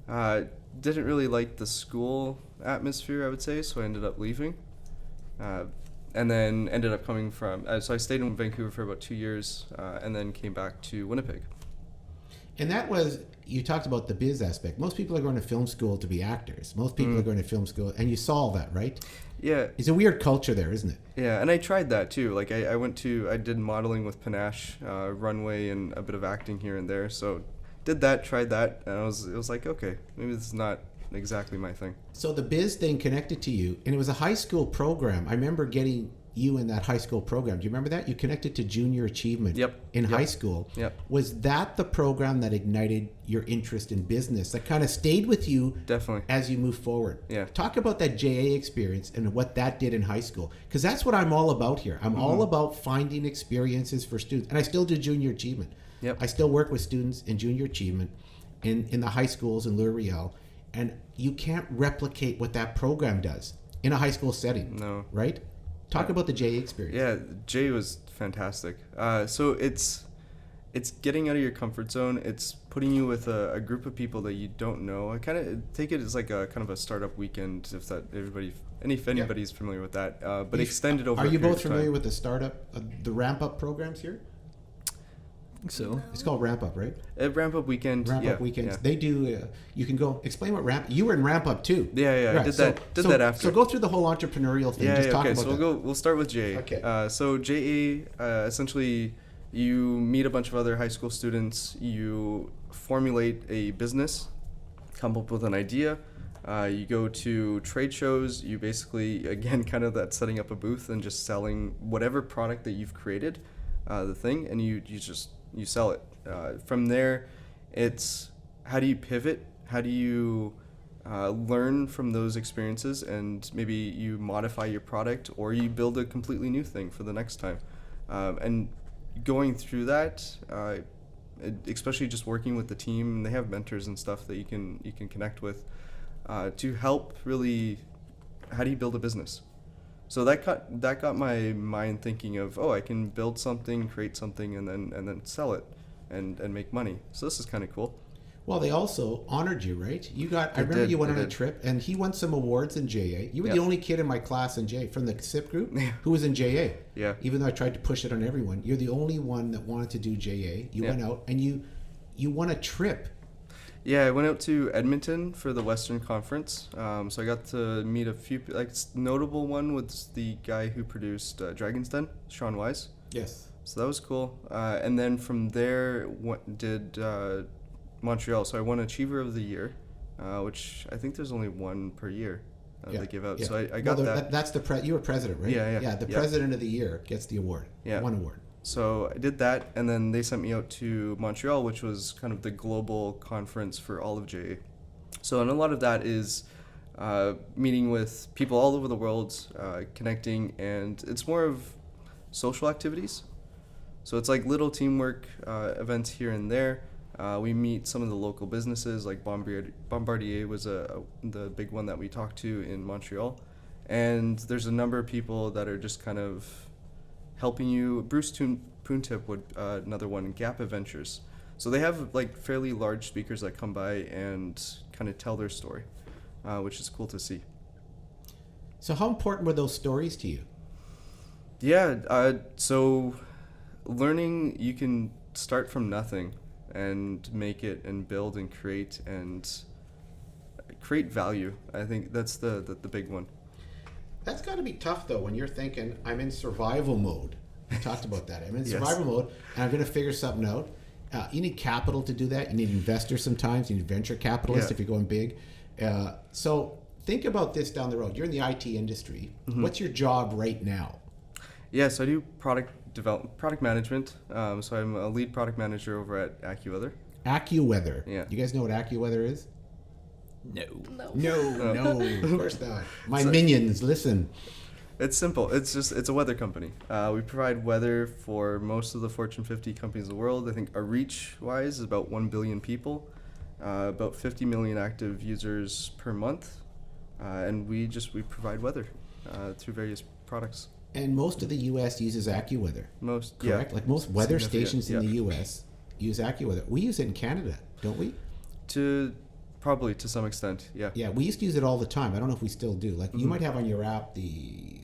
Speaker 4: Didn't really like the school atmosphere, I would say, so I ended up leaving. And then ended up coming from, so I stayed in Vancouver for about 2 years, and then came back to Winnipeg.
Speaker 1: And that was, you talked about the biz aspect. Most people are going to film school to be actors. Most people are going to film school, and you saw all that, right?
Speaker 4: Yeah.
Speaker 1: It's a weird culture there, isn't it?
Speaker 4: Yeah, and I tried that too. Like I did modeling with Panache, runway, and a bit of acting here and there. So did that, tried that, and it was like, okay, maybe this is not exactly my thing.
Speaker 1: So the biz thing connected to you, and it was a high school program. I remember getting you in that high school program. Do you remember that? You connected to junior achievement in high school.
Speaker 4: Yep.
Speaker 1: Was that the program that ignited your interest in business, that kind of stayed with you
Speaker 4: Definitely.
Speaker 1: as you move forward?
Speaker 4: Yeah.
Speaker 1: Talk about that JA experience and what that did in high school, because that's what I'm all about here. I'm all about finding experiences for students, and I still do junior achievement.
Speaker 4: Yep.
Speaker 1: I still work with students in junior achievement in the high schools in Riel, and you can't replicate what that program does in a high school setting.
Speaker 4: No.
Speaker 1: Right? Talk about the JA experience.
Speaker 4: Yeah, Jay was fantastic. So it's getting out of your comfort zone. It's putting you with a group of people that you don't know. I kind of take it as like a kind of a startup weekend, if anybody's familiar with that. But extended over.
Speaker 1: Are you
Speaker 4: a period
Speaker 1: both
Speaker 4: of time.
Speaker 1: familiar with the startup, the ramp up programs here?
Speaker 3: I think so.
Speaker 1: It's called Ramp Up, right?
Speaker 4: Ramp Up Weekend.
Speaker 1: Ramp
Speaker 4: yeah,
Speaker 1: Up weekends.
Speaker 4: Yeah.
Speaker 1: They do. You can go explain what Ramp. You were in Ramp Up too.
Speaker 4: Yeah.
Speaker 1: Right,
Speaker 4: I did that after.
Speaker 1: So go through the whole entrepreneurial thing. Just talk
Speaker 4: okay.
Speaker 1: about
Speaker 4: So
Speaker 1: that.
Speaker 4: we'll start with JA.
Speaker 1: Okay.
Speaker 4: So JA, essentially, you meet a bunch of other high school students. You formulate a business, come up with an idea. You go to trade shows. You basically, again, kind of that setting up a booth and just selling whatever product that you've created, the thing, and you sell it. From there, it's how do you pivot? How do you learn from those experiences, and maybe you modify your product or you build a completely new thing for the next time. And going through that, especially just working with the team, and they have mentors and stuff that you can connect with to help really, how do you build a business? So that got my mind thinking of, I can build something, create something, and then sell it and make money. So this is kind of cool.
Speaker 1: Well, they also honored you, right? I remember you went on a trip, and he won some awards in JA. You were the only kid in my class in JA from the SIP group who was in JA.
Speaker 4: Yeah.
Speaker 1: Even though I tried to push it on everyone, you're the only one that wanted to do JA. You went out and you won a trip.
Speaker 4: Yeah, I went out to Edmonton for the Western Conference. So I got to meet a few. Notable one was the guy who produced Dragon's Den, Sean Wise.
Speaker 1: Yes.
Speaker 4: So that was cool. And then from there, did Montreal. So I won Achiever of the Year, which I think there's only one per year they give out. Yeah. So I got that.
Speaker 1: That's you were president, right?
Speaker 4: Yeah.
Speaker 1: Yeah, the president of the year gets the award.
Speaker 4: Yeah.
Speaker 1: One award.
Speaker 4: So I did that, and then they sent me out to Montreal, which was kind of the global conference for all of JA. So, and a lot of that is meeting with people all over the world, connecting, and it's more of social activities. So it's like little teamwork events here and there. We meet some of the local businesses, like Bombardier was the big one that we talked to in Montreal. And there's a number of people that are just kind of helping you. Bruce Poontip would another one, Gap Adventures. So they have like fairly large speakers that come by and kind of tell their story, which is cool to see.
Speaker 1: So how important were those stories to you?
Speaker 4: Yeah, so learning, you can start from nothing and make it and build and create value. I think that's the big one. That's
Speaker 1: got to be tough, though, when you're thinking, I'm in survival mode. We talked about that. I'm in survival mode, and I'm going to figure something out. You need capital to do that. You need investors sometimes. You need venture capitalists if you're going big. So think about this down the road. You're in the IT industry. Mm-hmm. What's your job right now?
Speaker 4: Yeah, so I do product management. So I'm a lead product manager over at AccuWeather.
Speaker 1: AccuWeather.
Speaker 4: Yeah.
Speaker 1: You guys know what AccuWeather is?
Speaker 3: No.
Speaker 1: No, of course not. My minions, listen.
Speaker 4: It's simple. It's a weather company. We provide weather for most of the Fortune 50 companies in the world. I think our reach-wise is about 1 billion people, about 50 million active users per month, and we provide weather through various products.
Speaker 1: And most of the U.S. uses AccuWeather.
Speaker 4: Most,
Speaker 1: correct?
Speaker 4: Yeah.
Speaker 1: Like most weather stations in the U.S. use AccuWeather. We use it in Canada, don't we?
Speaker 4: Probably to some extent, yeah.
Speaker 1: Yeah, we used to use it all the time. I don't know if we still do. Like you might have on your app the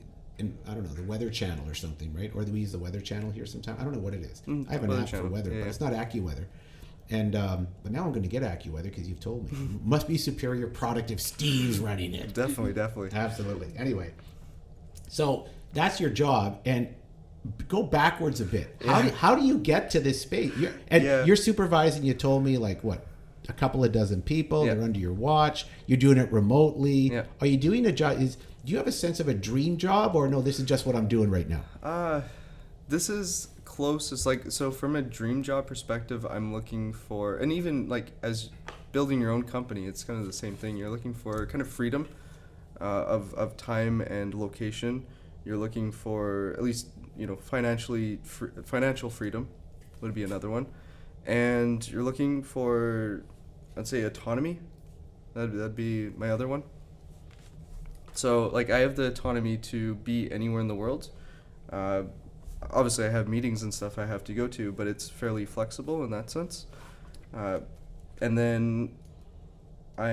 Speaker 1: Weather Channel or something, right? Or we use the Weather Channel here sometime. I don't know what it is. I have an app for weather, but it's not AccuWeather. And but now I'm going to get AccuWeather because you've told me. Must be superior product if Steve's running it.
Speaker 4: Definitely.
Speaker 1: Absolutely. Anyway, so that's your job, and go backwards a bit. How do you get to this space? You're supervising. You told me like what? a couple of dozen people.
Speaker 4: Yeah.
Speaker 1: They're under your watch. You're doing it remotely.
Speaker 4: Yeah.
Speaker 1: Are you doing a job? Do you have a sense of a dream job, or no, this is just what I'm doing right now?
Speaker 4: This is close. It's like, so from a dream job perspective, I'm looking for, and even like as building your own company, it's kind of the same thing. You're looking for kind of freedom of time and location. You're looking for at least, financial freedom would be another one. And you're looking for, I'd say, autonomy. That'd be my other one. So like I have the autonomy to be anywhere in the world. Obviously I have meetings and stuff I have to go to, but it's fairly flexible in that sense. And then I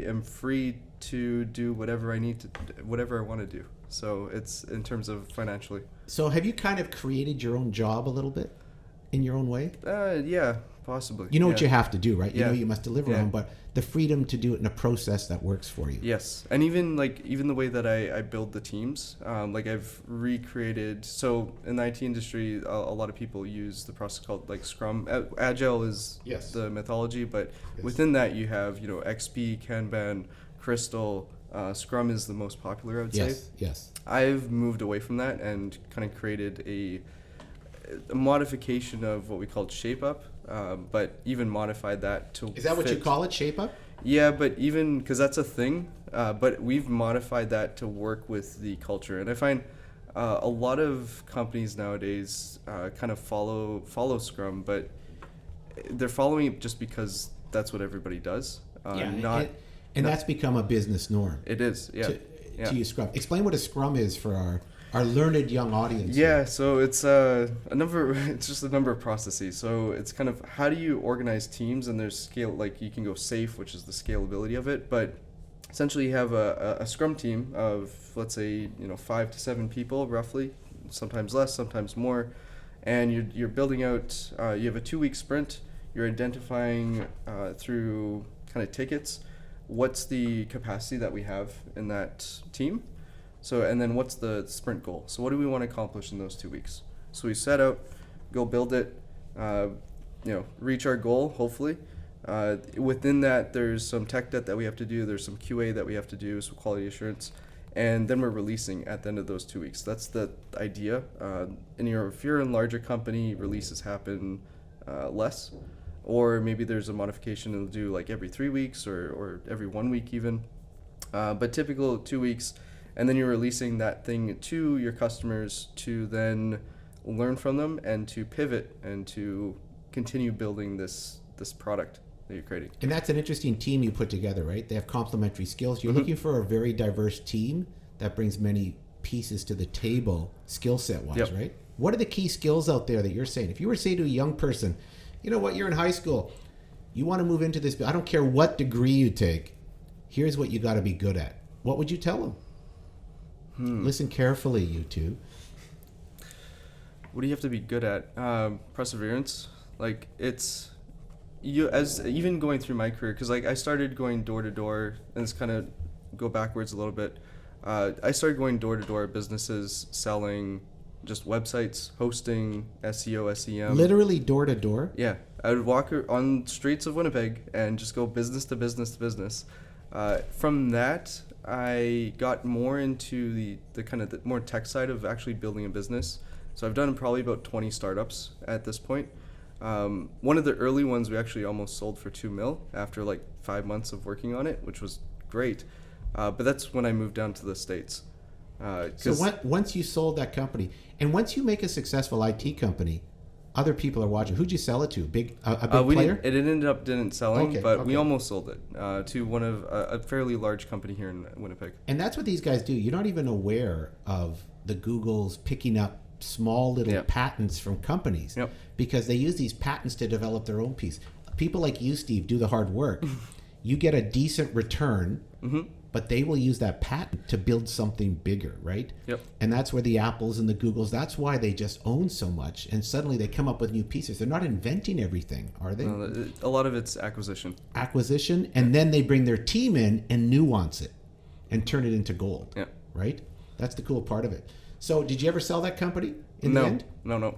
Speaker 4: am free to do whatever I need to, whatever I want to do. So it's in terms of financially.
Speaker 1: So have you kind of created your own job a little bit in your own way?
Speaker 4: Yeah, possibly.
Speaker 1: You know what you have to do, right? You
Speaker 4: Yeah.
Speaker 1: know you must deliver
Speaker 4: Yeah.
Speaker 1: on, but the freedom to do it in a process that works for you.
Speaker 4: Yes, and even the way that I build the teams, like I've recreated. So in the IT industry, a lot of people use the process called like Scrum. Agile is
Speaker 1: Yes.
Speaker 4: the methodology, but
Speaker 1: Yes.
Speaker 4: within that you have XP, Kanban, Crystal. Scrum is the most popular, I would say.
Speaker 1: Yes.
Speaker 4: I've moved away from that and kind of created a modification of what we called Shape Up, but even modified that to.
Speaker 1: Is that what you
Speaker 4: fit-
Speaker 1: call it, Shape Up?
Speaker 4: Yeah, but even because that's a thing, but we've modified that to work with the culture, and I find a lot of companies nowadays kind of follow Scrum, but they're following it just because that's what everybody does.
Speaker 1: And that's become a business norm.
Speaker 4: It is, yeah.
Speaker 1: To use Scrum. Explain what a Scrum is for our learned young audience.
Speaker 4: Yeah, so it's a number. It's just a number of processes. So it's kind of how do you organize teams, and there's scale. Like you can go SAFe, which is the scalability of it, but essentially you have a Scrum team of, let's say, 5 to 7 people roughly, sometimes less, sometimes more, and you're building out. You have a 2-week sprint. You're identifying through kind of tickets what's the capacity that we have in that team. So, and then what's the sprint goal? So what do we want to accomplish in those 2 weeks? So we set out, go build it, reach our goal, hopefully. Within that, there's some tech debt that we have to do. There's some QA that we have to do, so quality assurance. And then we're releasing at the end of those 2 weeks. That's the idea. If you're in a larger company, releases happen less. Or maybe there's a modification and do like every 3 weeks or every 1 week even. But typical 2 weeks. And then you're releasing that thing to your customers to then learn from them and to pivot and to continue building this product that you're creating.
Speaker 1: And that's an interesting team you put together, right? They have complementary skills. You're looking for a very diverse team that brings many pieces to the table, skill set wise,
Speaker 4: Yep.
Speaker 1: right? What are the key skills out there that you're saying? If you were to say to a young person, you know what, you're in high school, you want to move into this, I don't care what degree you take, here's what you got to be good at. What would you tell them? Listen carefully, you two.
Speaker 4: What do you have to be good at? Perseverance. Like it's you as even going through my career, because like I started going door to door, and it's kind of go backwards a little bit. I started going door to door businesses selling just websites, hosting, SEO, SEM.
Speaker 1: Literally door to door?
Speaker 4: Yeah, I would walk on streets of Winnipeg and just go business to business to business. From that, I got more into the kind of the more tech side of actually building a business. So I've done probably about 20 startups at this point. One of the early ones we actually almost sold for $2 million after like 5 months of working on it, which was great. But that's when I moved down to the States.
Speaker 1: Once you sold that company, and once you make a successful IT company, other people are watching. Who'd you sell it to? A big player?
Speaker 4: It ended up didn't selling,
Speaker 1: Okay.
Speaker 4: we almost sold it to one of a fairly large company here in Winnipeg.
Speaker 1: And that's what these guys do. You're not even aware of the Googles picking up small little patents from companies because they use these patents to develop their own piece. People like you, Steve, do the hard work. You get a decent return, but they will use that patent to build something bigger, right?
Speaker 4: Yep.
Speaker 1: And that's where the Apples and the Googles, that's why they just own so much. And suddenly they come up with new pieces. They're not inventing everything, are they?
Speaker 4: No, a lot of it's acquisition.
Speaker 1: Acquisition, and then they bring their team in and nuance it and turn it into gold, right? That's the cool part of it. So did you ever sell that company in the end?
Speaker 4: No.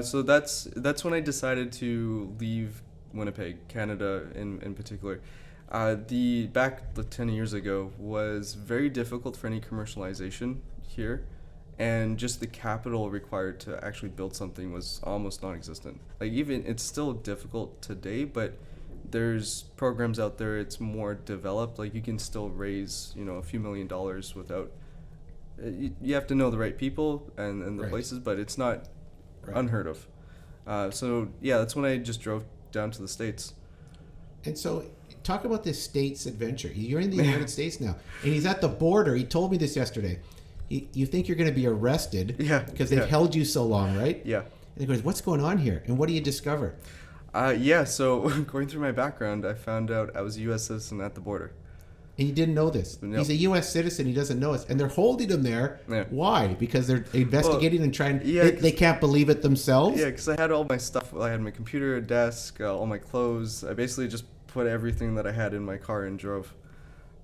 Speaker 4: So that's when I decided to leave Winnipeg, Canada in particular. Back 10 years ago was very difficult for any commercialization here, and just the capital required to actually build something was almost non-existent. Like even it's still difficult today, but there's programs out there. It's more developed. Like you can still raise a few $1 million without. You have to know the right people and the
Speaker 1: Right.
Speaker 4: places, but it's not
Speaker 1: Right.
Speaker 4: unheard of. So yeah, that's when I just drove down to the States.
Speaker 1: And so, talk about this state's adventure. You're in the United States now, and he's at the border. He told me this yesterday. You think you're going to be arrested because they've held you so long, right?
Speaker 4: Yeah.
Speaker 1: And he goes, what's going on here? And what do you discover?
Speaker 4: So going through my background, I found out I was a U.S. citizen at the border.
Speaker 1: And you didn't know this.
Speaker 4: No.
Speaker 1: He's a U.S. citizen. He doesn't know it. And they're holding him there.
Speaker 4: Yeah.
Speaker 1: Why? Because they're investigating and trying.
Speaker 4: Yeah,
Speaker 1: They can't believe it themselves.
Speaker 4: Yeah, because I had all my stuff. I had my computer, desk, all my clothes. I basically just put everything that I had in my car and drove.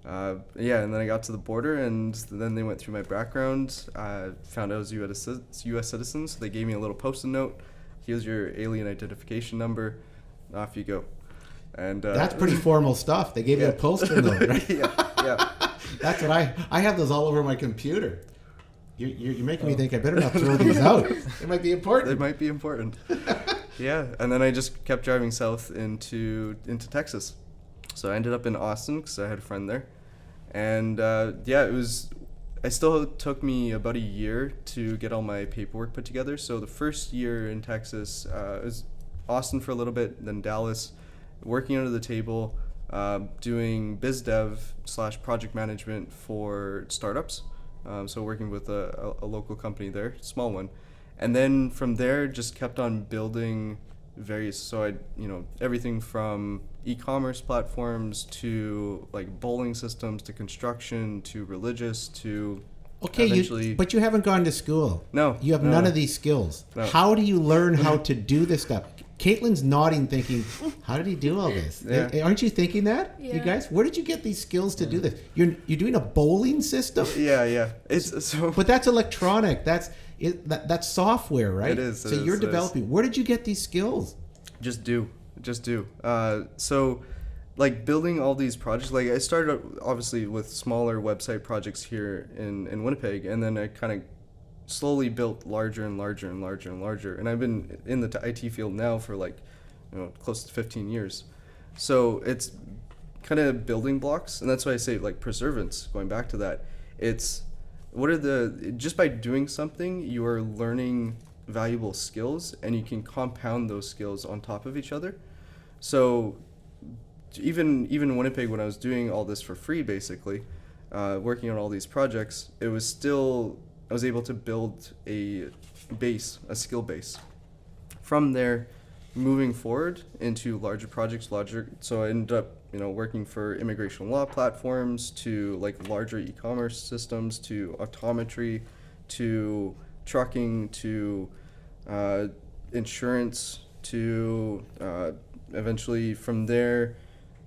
Speaker 4: And then I got to the border, and then they went through my background. Found out I was a U.S. citizen, so they gave me a little post-it note. Here's your alien identification number. Off you go. And
Speaker 1: That's pretty formal stuff. They gave you a poster note, right?
Speaker 4: yeah.
Speaker 1: That's what I have those all over my computer. You're making me think I better not throw these out. It might be important.
Speaker 4: They might be important. Yeah, and then I just kept driving south into Texas. So I ended up in Austin because I had a friend there. And it still took me about a year to get all my paperwork put together. So the first year in Texas was Austin for a little bit, then Dallas, working under the table, doing biz dev / project management for startups. So working with a local company there, small one. And then from there, just kept on building everything from e-commerce platforms to like bowling systems to construction to religious to eventually.
Speaker 1: But you haven't gone to school.
Speaker 4: No.
Speaker 1: You have none of these skills.
Speaker 4: No.
Speaker 1: How do you learn how to do this stuff? Caitlin's nodding, thinking, "How did he do all this?"
Speaker 4: Yeah.
Speaker 1: Aren't you thinking that, you
Speaker 2: Yeah.
Speaker 1: guys? Where did you get these skills to do this? You're doing a bowling system,
Speaker 4: Yeah. It's so.
Speaker 1: but that's electronic. That's software, right?
Speaker 4: It is,
Speaker 1: So
Speaker 4: it is,
Speaker 1: you're
Speaker 4: it is.
Speaker 1: developing. Where did you get these skills?
Speaker 4: Just do. So like building all these projects, like I started out obviously with smaller website projects here in Winnipeg, and then I kind of slowly built larger and larger and larger and larger. And I've been in the IT field now for close to 15 years. So it's kind of building blocks, and that's why I say like perseverance, going back to that. It's just by doing something, you are learning valuable skills, and you can compound those skills on top of each other. So even in Winnipeg, when I was doing all this for free, basically, working on all these projects, I was able to build a skill base. From there, moving forward into larger projects, so I ended up working for immigration law platforms, to like larger e-commerce systems, to optometry, to trucking, to insurance, to eventually from there,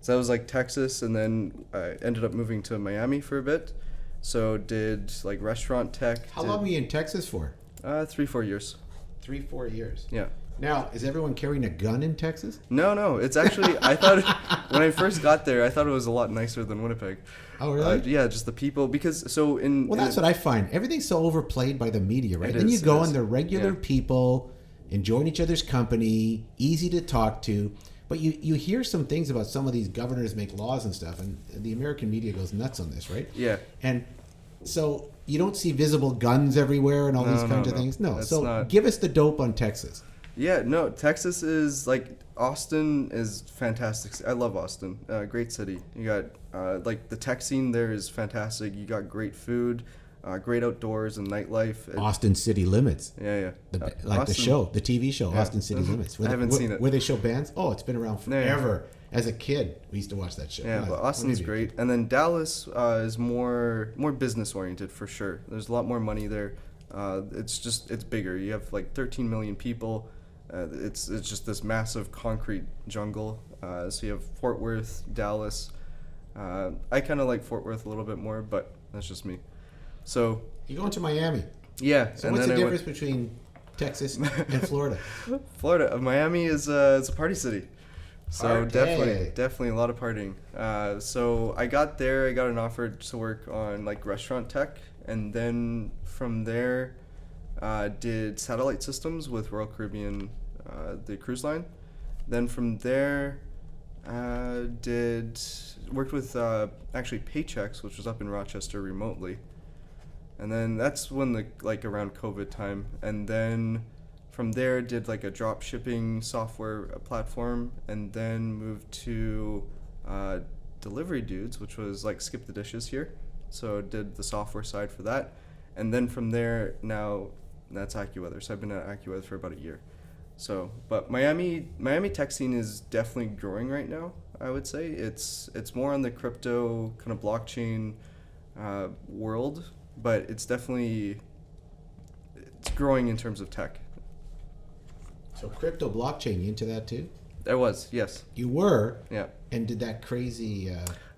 Speaker 4: so that was like Texas, and then I ended up moving to Miami for a bit. So did like restaurant tech.
Speaker 1: How long were you in Texas for?
Speaker 4: 3-4 years.
Speaker 1: 3-4 years.
Speaker 4: Yeah.
Speaker 1: Now, is everyone carrying a gun in Texas?
Speaker 4: No. It's actually, I thought, when I first got there, I thought it was a lot nicer than Winnipeg.
Speaker 1: Oh, really?
Speaker 4: Yeah, just the people, because, so
Speaker 1: Well, that's what I find. Everything's so overplayed by the media, right?
Speaker 4: It
Speaker 1: Then you
Speaker 4: is,
Speaker 1: go
Speaker 4: it
Speaker 1: and
Speaker 4: is.
Speaker 1: they're regular
Speaker 4: Yeah.
Speaker 1: people, enjoying each other's company, easy to talk to. But you hear some things about some of these governors make laws and stuff, and the American media goes nuts on this, right?
Speaker 4: Yeah.
Speaker 1: And so you don't see visible guns everywhere and all these kinds of
Speaker 4: No.
Speaker 1: things? No.
Speaker 4: That's
Speaker 1: So
Speaker 4: not-
Speaker 1: give us the dope on Texas.
Speaker 4: Yeah, no, Texas is like, Austin is fantastic. I love Austin. Great city. You got like the tech scene there is fantastic. You got great food, great outdoors and nightlife.
Speaker 1: Austin City Limits.
Speaker 4: Yeah.
Speaker 1: The
Speaker 4: Austin-
Speaker 1: show, the TV show,
Speaker 4: Yeah.
Speaker 1: Austin City Limits.
Speaker 4: I haven't seen it.
Speaker 1: Where they show bands? Oh, it's been around
Speaker 4: Yeah.
Speaker 1: forever. As a kid, we used to watch that show.
Speaker 4: Yeah,
Speaker 1: Well,
Speaker 4: but Austin's
Speaker 1: maybe.
Speaker 4: great, and then Dallas is more business oriented for sure. There's a lot more money there. It's bigger. You have like 13 million people. It's just this massive concrete jungle. So you have Fort Worth, Dallas. I kind of like Fort Worth a little bit more, but that's just me. So
Speaker 1: You're going to Miami.
Speaker 4: yeah.
Speaker 1: So
Speaker 4: and
Speaker 1: what's
Speaker 4: then
Speaker 1: the
Speaker 4: I
Speaker 1: difference between Texas and Florida?
Speaker 4: Florida, Miami is it's a party city. So
Speaker 1: Party.
Speaker 4: definitely a lot of partying. So I got there. I got an offer to work on like restaurant tech, and then from there, did satellite systems with Royal Caribbean, the cruise line. Then from there, worked with actually Paychecks, which was up in Rochester remotely. And then that's when around COVID time, and then from there did like a drop shipping software platform, and then moved to Delivery Dudes, which was like Skip the Dishes here. So did the software side for that, and then from there now that's AccuWeather. So I've been at AccuWeather for about a year. So, but Miami tech scene is definitely growing right now. I would say it's more on the crypto kind of blockchain world, but it's growing in terms of tech.
Speaker 1: So crypto blockchain, you into that too?
Speaker 4: I was, yes.
Speaker 1: You were?
Speaker 4: Yeah.
Speaker 1: And did that crazy,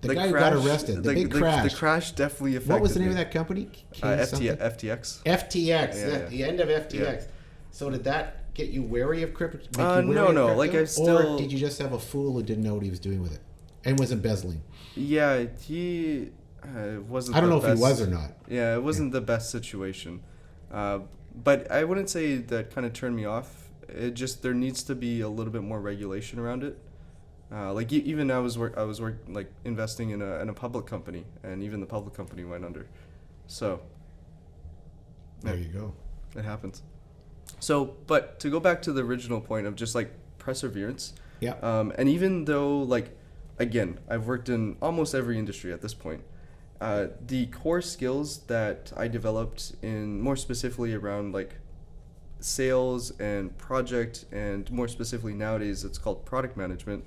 Speaker 1: the guy
Speaker 4: crash,
Speaker 1: who got arrested, the big crash.
Speaker 4: The crash definitely affected
Speaker 1: What was the name
Speaker 4: me.
Speaker 1: of that company?
Speaker 4: FTX.
Speaker 1: FTX, the end of FTX.
Speaker 4: Yeah.
Speaker 1: So did that get you wary of crypto?
Speaker 4: No. Like I still.
Speaker 1: Or did you just have a fool who didn't know what he was doing with it and was embezzling?
Speaker 4: Yeah, he wasn't.
Speaker 1: I don't know
Speaker 4: the
Speaker 1: if he
Speaker 4: best.
Speaker 1: was or not.
Speaker 4: Yeah, it wasn't the best situation, but I wouldn't say that kind of turned me off. It just there needs to be a little bit more regulation around it. Like even I was like investing in a public company, and even the public company went under. So.
Speaker 1: There you go.
Speaker 4: It happens. So, but to go back to the original point of just like perseverance.
Speaker 1: Yeah.
Speaker 4: And even though like, again, I've worked in almost every industry at this point. The core skills that I developed in more specifically around like sales and project, and more specifically nowadays it's called product management,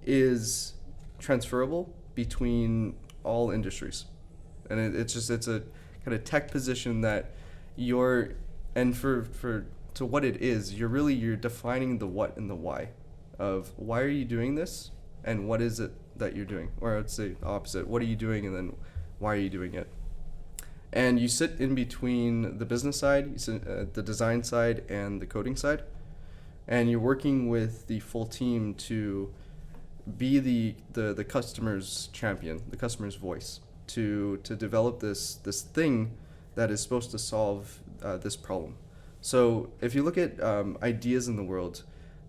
Speaker 4: is transferable between all industries. And it's a kind of tech position that to what it is, you're defining the what and the why of why are you doing this and what is it that you're doing, or I'd say opposite, what are you doing and then why are you doing it. And you sit in between the business side, you sit, the design side, and the coding side, and you're working with the full team to be the customer's champion, the customer's voice, to develop this thing that is supposed to solve this problem. So if you look at ideas in the world,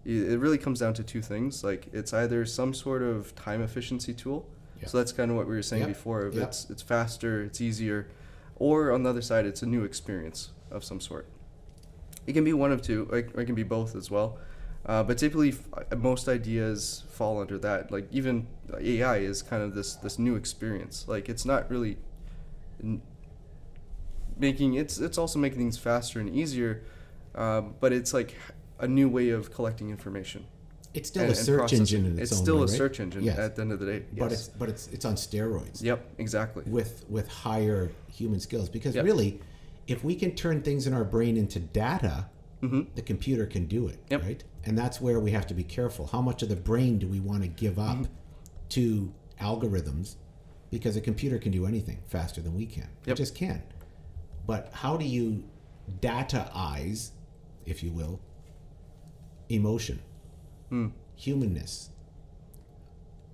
Speaker 4: it really comes down to two things. Like it's either some sort of time efficiency tool.
Speaker 1: Yeah.
Speaker 4: So that's kind of what we were saying before. If it's faster, it's easier. Or on the other side, it's a new experience of some sort. It can be one of two, or it can be both as well. But typically, most ideas fall under that. Like even AI is kind of this new experience. Like it's not really it's also making things faster and easier, but it's like a new way of collecting information.
Speaker 1: It's still a search engine in its own way,
Speaker 4: It's still a
Speaker 1: right?
Speaker 4: search engine
Speaker 1: Yes.
Speaker 4: at the end of the day. Yes.
Speaker 1: But it's on steroids.
Speaker 4: Yep, exactly.
Speaker 1: With higher human skills, because
Speaker 4: Yep.
Speaker 1: really, if we can turn things in our brain into data,
Speaker 4: Mm-hmm.
Speaker 1: the computer can do it,
Speaker 4: Yep.
Speaker 1: right? And that's where we have to be careful. How much of the brain do we want to give up to algorithms? Because a computer can do anything faster than we can. It
Speaker 4: Yep.
Speaker 1: just can. But how do you dataize, if you will, emotion, humanness?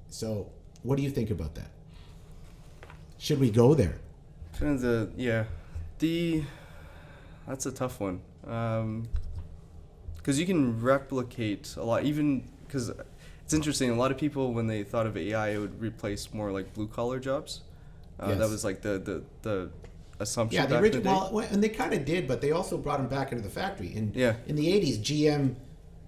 Speaker 1: So what do you think about that? Should we go there?
Speaker 4: Kind of that's a tough one. Because you can replicate a lot, even because it's interesting. A lot of people, when they thought of AI, it would replace more like blue collar jobs.
Speaker 1: Yes.
Speaker 4: That was like the assumption.
Speaker 1: Yeah, the
Speaker 4: back in the
Speaker 1: original.
Speaker 4: day.
Speaker 1: Well, and they kind of did, but they also brought them back into the factory. In the 80s, GM,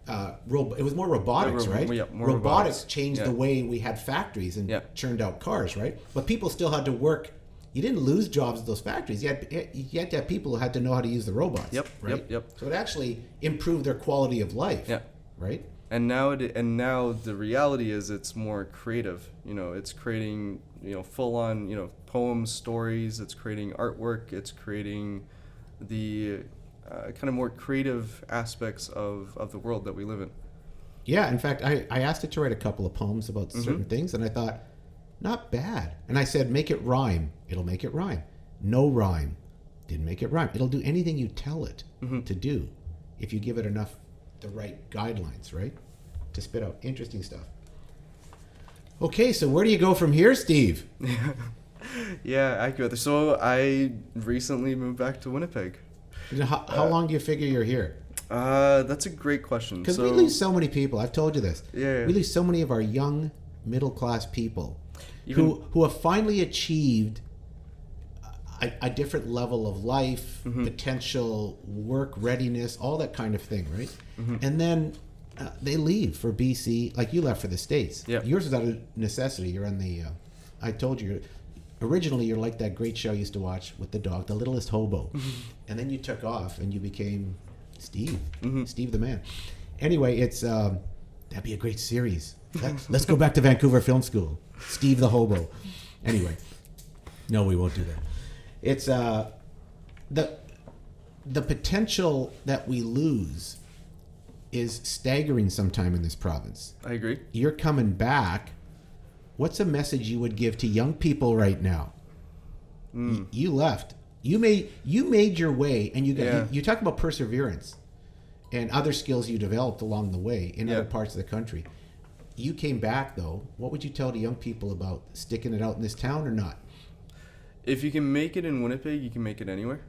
Speaker 1: it was more robotics, right?
Speaker 4: Yeah, more
Speaker 1: robotics changed
Speaker 4: Yeah.
Speaker 1: the way we had factories and
Speaker 4: Yeah.
Speaker 1: churned out cars, right? But people still had to work. You didn't lose jobs at those factories. You had to have people who had to know how to use the robots.
Speaker 4: Yep,
Speaker 1: right?
Speaker 4: yep.
Speaker 1: So it actually improved their quality of life.
Speaker 4: Yeah.
Speaker 1: Right.
Speaker 4: And now the reality is it's more creative. It's creating full on poems, stories. It's creating artwork. It's creating the kind of more creative aspects of the world that we live in.
Speaker 1: Yeah. In fact, I asked it to write a couple of poems about certain things, and I thought, not bad. And I said, make it rhyme. It'll make it rhyme. No rhyme. Didn't make it rhyme. It'll do anything you tell it to do if you give it enough, the right guidelines, right? to spit out. Interesting stuff. Okay, so where do you go from here, Steve?
Speaker 4: Yeah, accurate. So I recently moved back to Winnipeg.
Speaker 1: How long do you figure you're here?
Speaker 4: That's a great question.
Speaker 1: Because we lose so many people. I've told you this.
Speaker 4: Yeah.
Speaker 1: We lose so many of our young middle-class people
Speaker 4: Even-
Speaker 1: who have finally achieved a different level of life, potential work readiness, all that kind of thing, right? And then they leave for BC, like you left for the States.
Speaker 4: Yep.
Speaker 1: Yours is out of necessity. You're on the, I told you, originally you're like that great show I used to watch with the dog, The Littlest Hobo. And then you took off and you became Steve, Steve the Man. Anyway, it's, that'd be a great series. Let's go back to Vancouver Film School. Steve the Hobo. Anyway, no, we won't do that. It's the potential that we lose is staggering sometime in this province.
Speaker 4: I agree.
Speaker 1: You're coming back. What's a message you would give to young people right now? You left. You made your way, and you talk about perseverance and other skills you developed along the way in other parts of the country. You came back though. What would you tell the young people about sticking it out in this town or not?
Speaker 4: If you can make it in Winnipeg, you can make it anywhere.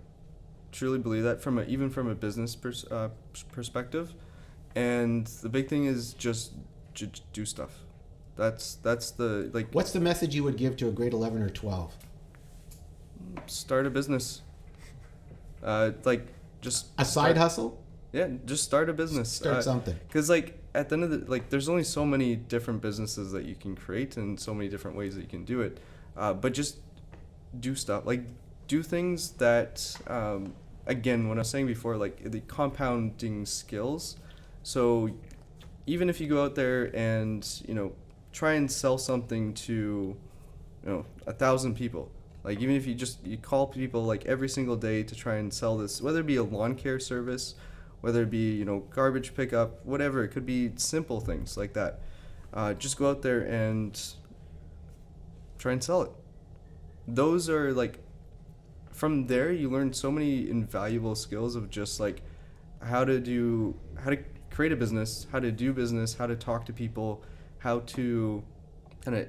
Speaker 4: Truly believe that even from a business perspective. And the big thing is just do stuff. That's the like.
Speaker 1: What's the message you would give to a grade 11 or 12?
Speaker 4: Start a business. Just
Speaker 1: A side hustle?
Speaker 4: Yeah, just start a business.
Speaker 1: Start something.
Speaker 4: Because at the end of the there's only so many different businesses that you can create and so many different ways that you can do it. But just do stuff, do things that again, what I was saying before, the compounding skills. So even if you go out there and try and sell something to 1,000 people, even if you call people every single day to try and sell this, whether it be a lawn care service, whether it be garbage pickup, whatever, it could be simple things like that. Just go out there and try and sell it. Those are from there you learn so many invaluable skills of just how to create a business, how to do business, how to talk to people, how to kind of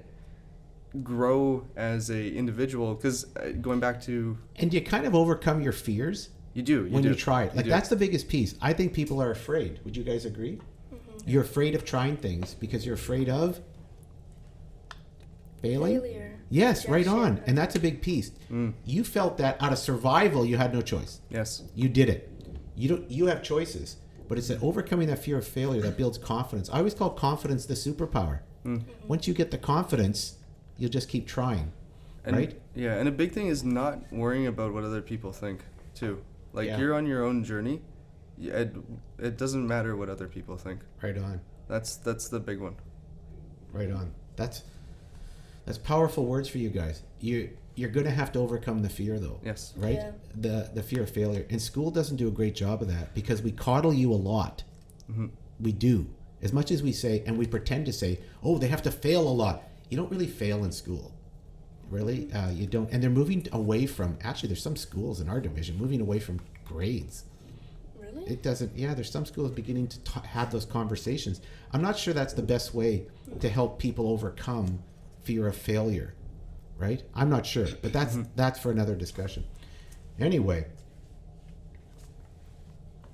Speaker 4: grow as a individual. Because going back to,
Speaker 1: and you kind of overcome your fears.
Speaker 4: You do
Speaker 1: when you try it. That's the biggest piece. I think people are afraid. Would you guys agree? You're afraid of trying things because you're afraid of failing.
Speaker 2: Failure.
Speaker 1: Yes, right on. And that's a big piece. You felt that out of survival, you had no choice.
Speaker 4: Yes.
Speaker 1: You did it. You have choices, but it's that overcoming that fear of failure that builds confidence. I always call confidence the superpower. Once you get the confidence, you'll just keep trying. Right?
Speaker 4: Yeah, and a big thing is not worrying about what other people think too. You're on your own journey. It doesn't matter what other people think.
Speaker 1: Right on.
Speaker 4: That's the big one.
Speaker 1: Right on. That's powerful words for you guys. You're going to have to overcome the fear though.
Speaker 4: Yes.
Speaker 1: Right? Yeah. The fear of failure. And school doesn't do a great job of that because we coddle you a lot. We do. As much as we say, and we pretend to say, oh, they have to fail a lot. You don't really fail in school. Really? You don't. And they're moving away from, actually there's some schools in our division moving away from grades.
Speaker 2: Really?
Speaker 1: It doesn't, there's some schools beginning to have those conversations. I'm not sure that's the best way to help people overcome fear of failure, right? I'm not sure, but that's for another discussion. Anyway,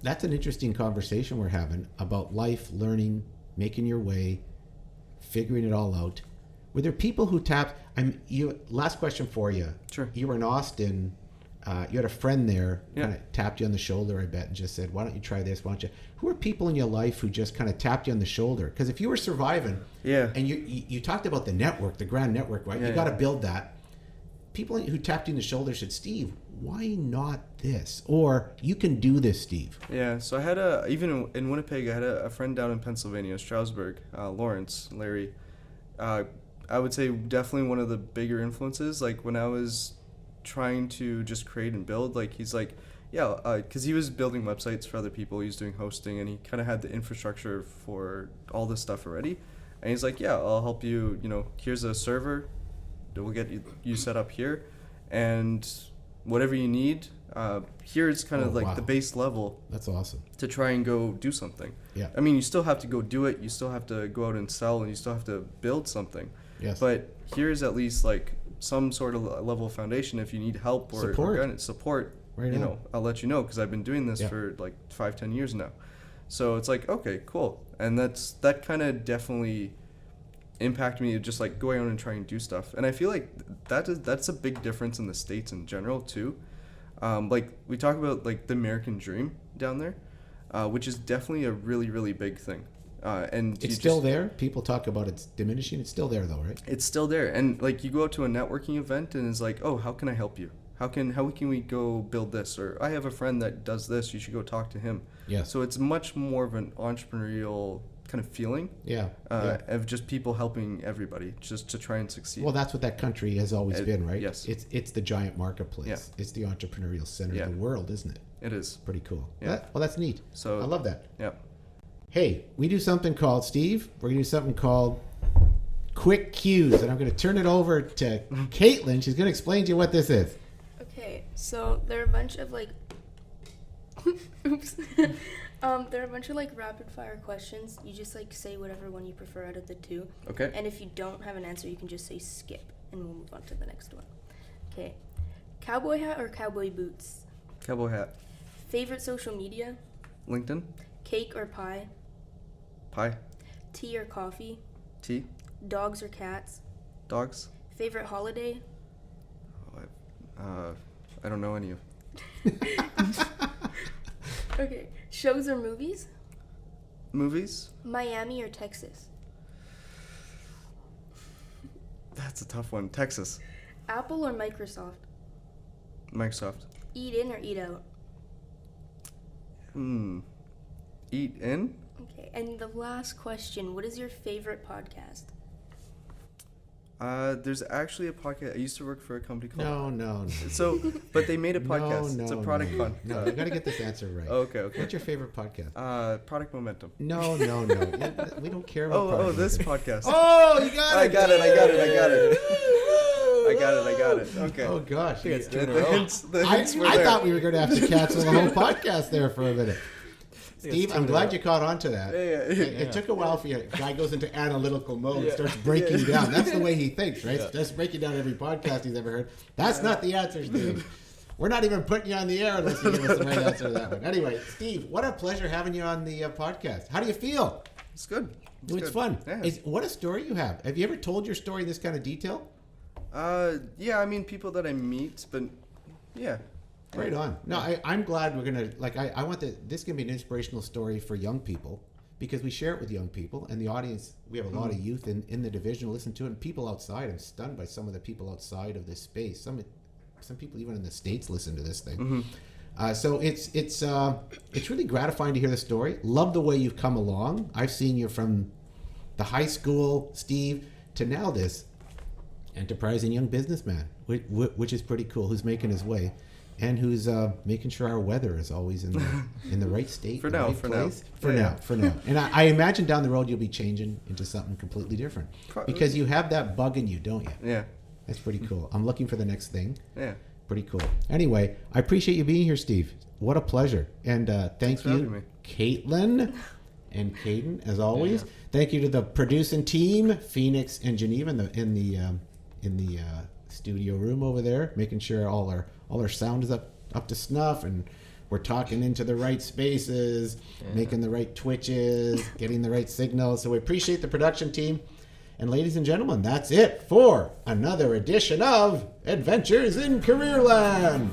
Speaker 1: that's an interesting conversation we're having about life, learning, making your way, figuring it all out. Were there people who tapped? Last question for you.
Speaker 4: Sure.
Speaker 1: You were in Austin. You had a friend there, kind of tapped you on the shoulder, I bet, and just said, "Why don't you try this? Why don't you?" Who are people in your life who just kind of tapped you on the shoulder? Because if you were surviving, and you talked about the network, the grand network, right? You got to build that. People who tapped you on the shoulder said, "Steve, why not this?" Or "You can do this, Steve."
Speaker 4: Yeah. So I had even in Winnipeg, I had a friend down in Pennsylvania, Stroudsburg, Larry. I would say definitely one of the bigger influences. When I was trying to just create and build, he's because he was building websites for other people, he was doing hosting, and he kind of had the infrastructure for all this stuff already, and he's I'll help you, here's a server, we'll get you set up here, and whatever you need, Here's kind of
Speaker 1: Oh,
Speaker 4: like
Speaker 1: wow.
Speaker 4: the base level
Speaker 1: That's awesome.
Speaker 4: to try and go do something.
Speaker 1: Yeah.
Speaker 4: I mean, you still have to go do it. You still have to go out and sell, and you still have to build something.
Speaker 1: Yes.
Speaker 4: But here's at least like some sort of level of foundation. If you need help or support,
Speaker 1: Right
Speaker 4: you
Speaker 1: on.
Speaker 4: know, I'll let you know because I've been doing this
Speaker 1: Yeah.
Speaker 4: for like 5-10 years now. So it's like, okay, cool. And that kind of definitely impacted me, just like going out and trying to do stuff. And I feel like that's a big difference in the States in general too. Like we talk about like the American dream down there, which is definitely a really, really big thing. And
Speaker 1: It's still there. People talk about it's diminishing. It's still there, though, right?
Speaker 4: It's still there. And like you go out to a networking event and it's like, oh, how can I help you? How can we go build this? Or I have a friend that does this. You should go talk to him.
Speaker 1: Yeah.
Speaker 4: So it's much more of an entrepreneurial kind of feeling.
Speaker 1: Yeah.
Speaker 4: Of just people helping everybody just to try and succeed.
Speaker 1: Well, that's what that country has always been, right?
Speaker 4: Yes.
Speaker 1: It's the giant marketplace.
Speaker 4: Yeah.
Speaker 1: It's the entrepreneurial center of the world, isn't it?
Speaker 4: It is.
Speaker 1: Pretty cool.
Speaker 4: Yeah.
Speaker 1: Well, that's neat.
Speaker 4: So
Speaker 1: I love that.
Speaker 4: Yeah.
Speaker 1: Hey, we do something called, Steve, we're going to do something called Quick Cues. And I'm going to turn it over to Caitlin. She's going to explain to you what this is.
Speaker 2: Okay, so there are a bunch of like, oops, there are a bunch of like rapid fire questions. You just like say whatever one you prefer out of the two.
Speaker 4: Okay.
Speaker 2: And if you don't have an answer, you can just say skip, and we'll move on to the next one. Okay, cowboy hat or cowboy boots?
Speaker 4: Cowboy hat.
Speaker 2: Favorite social media?
Speaker 4: LinkedIn.
Speaker 2: Cake or pie?
Speaker 4: Pie.
Speaker 2: Tea or coffee?
Speaker 4: Tea.
Speaker 2: Dogs or cats?
Speaker 4: Dogs.
Speaker 2: Favorite holiday?
Speaker 4: I don't know any of.
Speaker 2: Okay, shows or movies?
Speaker 4: Movies.
Speaker 2: Miami or Texas?
Speaker 4: That's a tough one. Texas.
Speaker 2: Apple or Microsoft?
Speaker 4: Microsoft.
Speaker 2: Eat in or eat out?
Speaker 4: Eat in.
Speaker 2: Okay, and the last question, what is your favorite podcast?
Speaker 4: There's actually a podcast. I used to work for a company called.
Speaker 1: No.
Speaker 4: So, but they made a podcast. It's a product fund.
Speaker 1: No, you got to get this answer right.
Speaker 4: Okay.
Speaker 1: What's your favorite podcast?
Speaker 4: Product momentum.
Speaker 1: No. We don't care about product
Speaker 4: this
Speaker 1: momentum.
Speaker 4: podcast.
Speaker 1: Oh, you got it.
Speaker 4: I got it. Okay.
Speaker 1: Oh, gosh.
Speaker 4: The hints were
Speaker 1: I
Speaker 4: there.
Speaker 1: thought we were going to have to cancel the whole podcast there for a minute. Steve, I'm glad you caught on to that.
Speaker 4: Yeah.
Speaker 1: It took a while for you. A guy goes into analytical mode and starts breaking down. That's the way he thinks, right?
Speaker 4: Yeah.
Speaker 1: Just breaking down every podcast he's ever heard. That's not the answer, Steve. We're not even putting you on the air unless you give us the right answer to that one. Anyway, Steve, what a pleasure having you on the podcast. How do you feel?
Speaker 4: It's good.
Speaker 1: It's
Speaker 4: good.
Speaker 1: fun.
Speaker 4: Yeah.
Speaker 1: What a story you have. Have you ever told your story in this kind of detail?
Speaker 4: Yeah. I mean, people that I meet, but yeah.
Speaker 1: Right on. No, I'm glad we're gonna I want this can be an inspirational story for young people because we share it with young people and the audience. We have a lot of youth in the division listen to it, and people outside. I'm stunned by some of the people outside of this space. Some people even in the States listen to this thing. So it's really gratifying to hear the story. Love the way you've come along. I've seen you from the high school, Steve, to now this enterprising young businessman, which is pretty cool. Who's making his way. And who's making sure our weather is always in the right state,
Speaker 4: For
Speaker 1: the
Speaker 4: now.
Speaker 1: right place. For now. And I imagine down the road you'll be changing into something completely different because you have that bug in you, don't you?
Speaker 4: Yeah.
Speaker 1: That's pretty cool. I'm looking for the next thing.
Speaker 4: Yeah.
Speaker 1: Pretty cool. Anyway, I appreciate you being here, Steve. What a pleasure. And thank
Speaker 4: for having
Speaker 1: you,
Speaker 4: me.
Speaker 1: Caitlin and Caden, as always. Yeah. Thank you to the producing team, Phoenix and Geneva, in the studio room over there, making sure all our sound is up to snuff and we're talking into the right spaces, making the right twitches, getting the right signals. So we appreciate the production team. And ladies and gentlemen, that's it for another edition of Adventures in Careerland.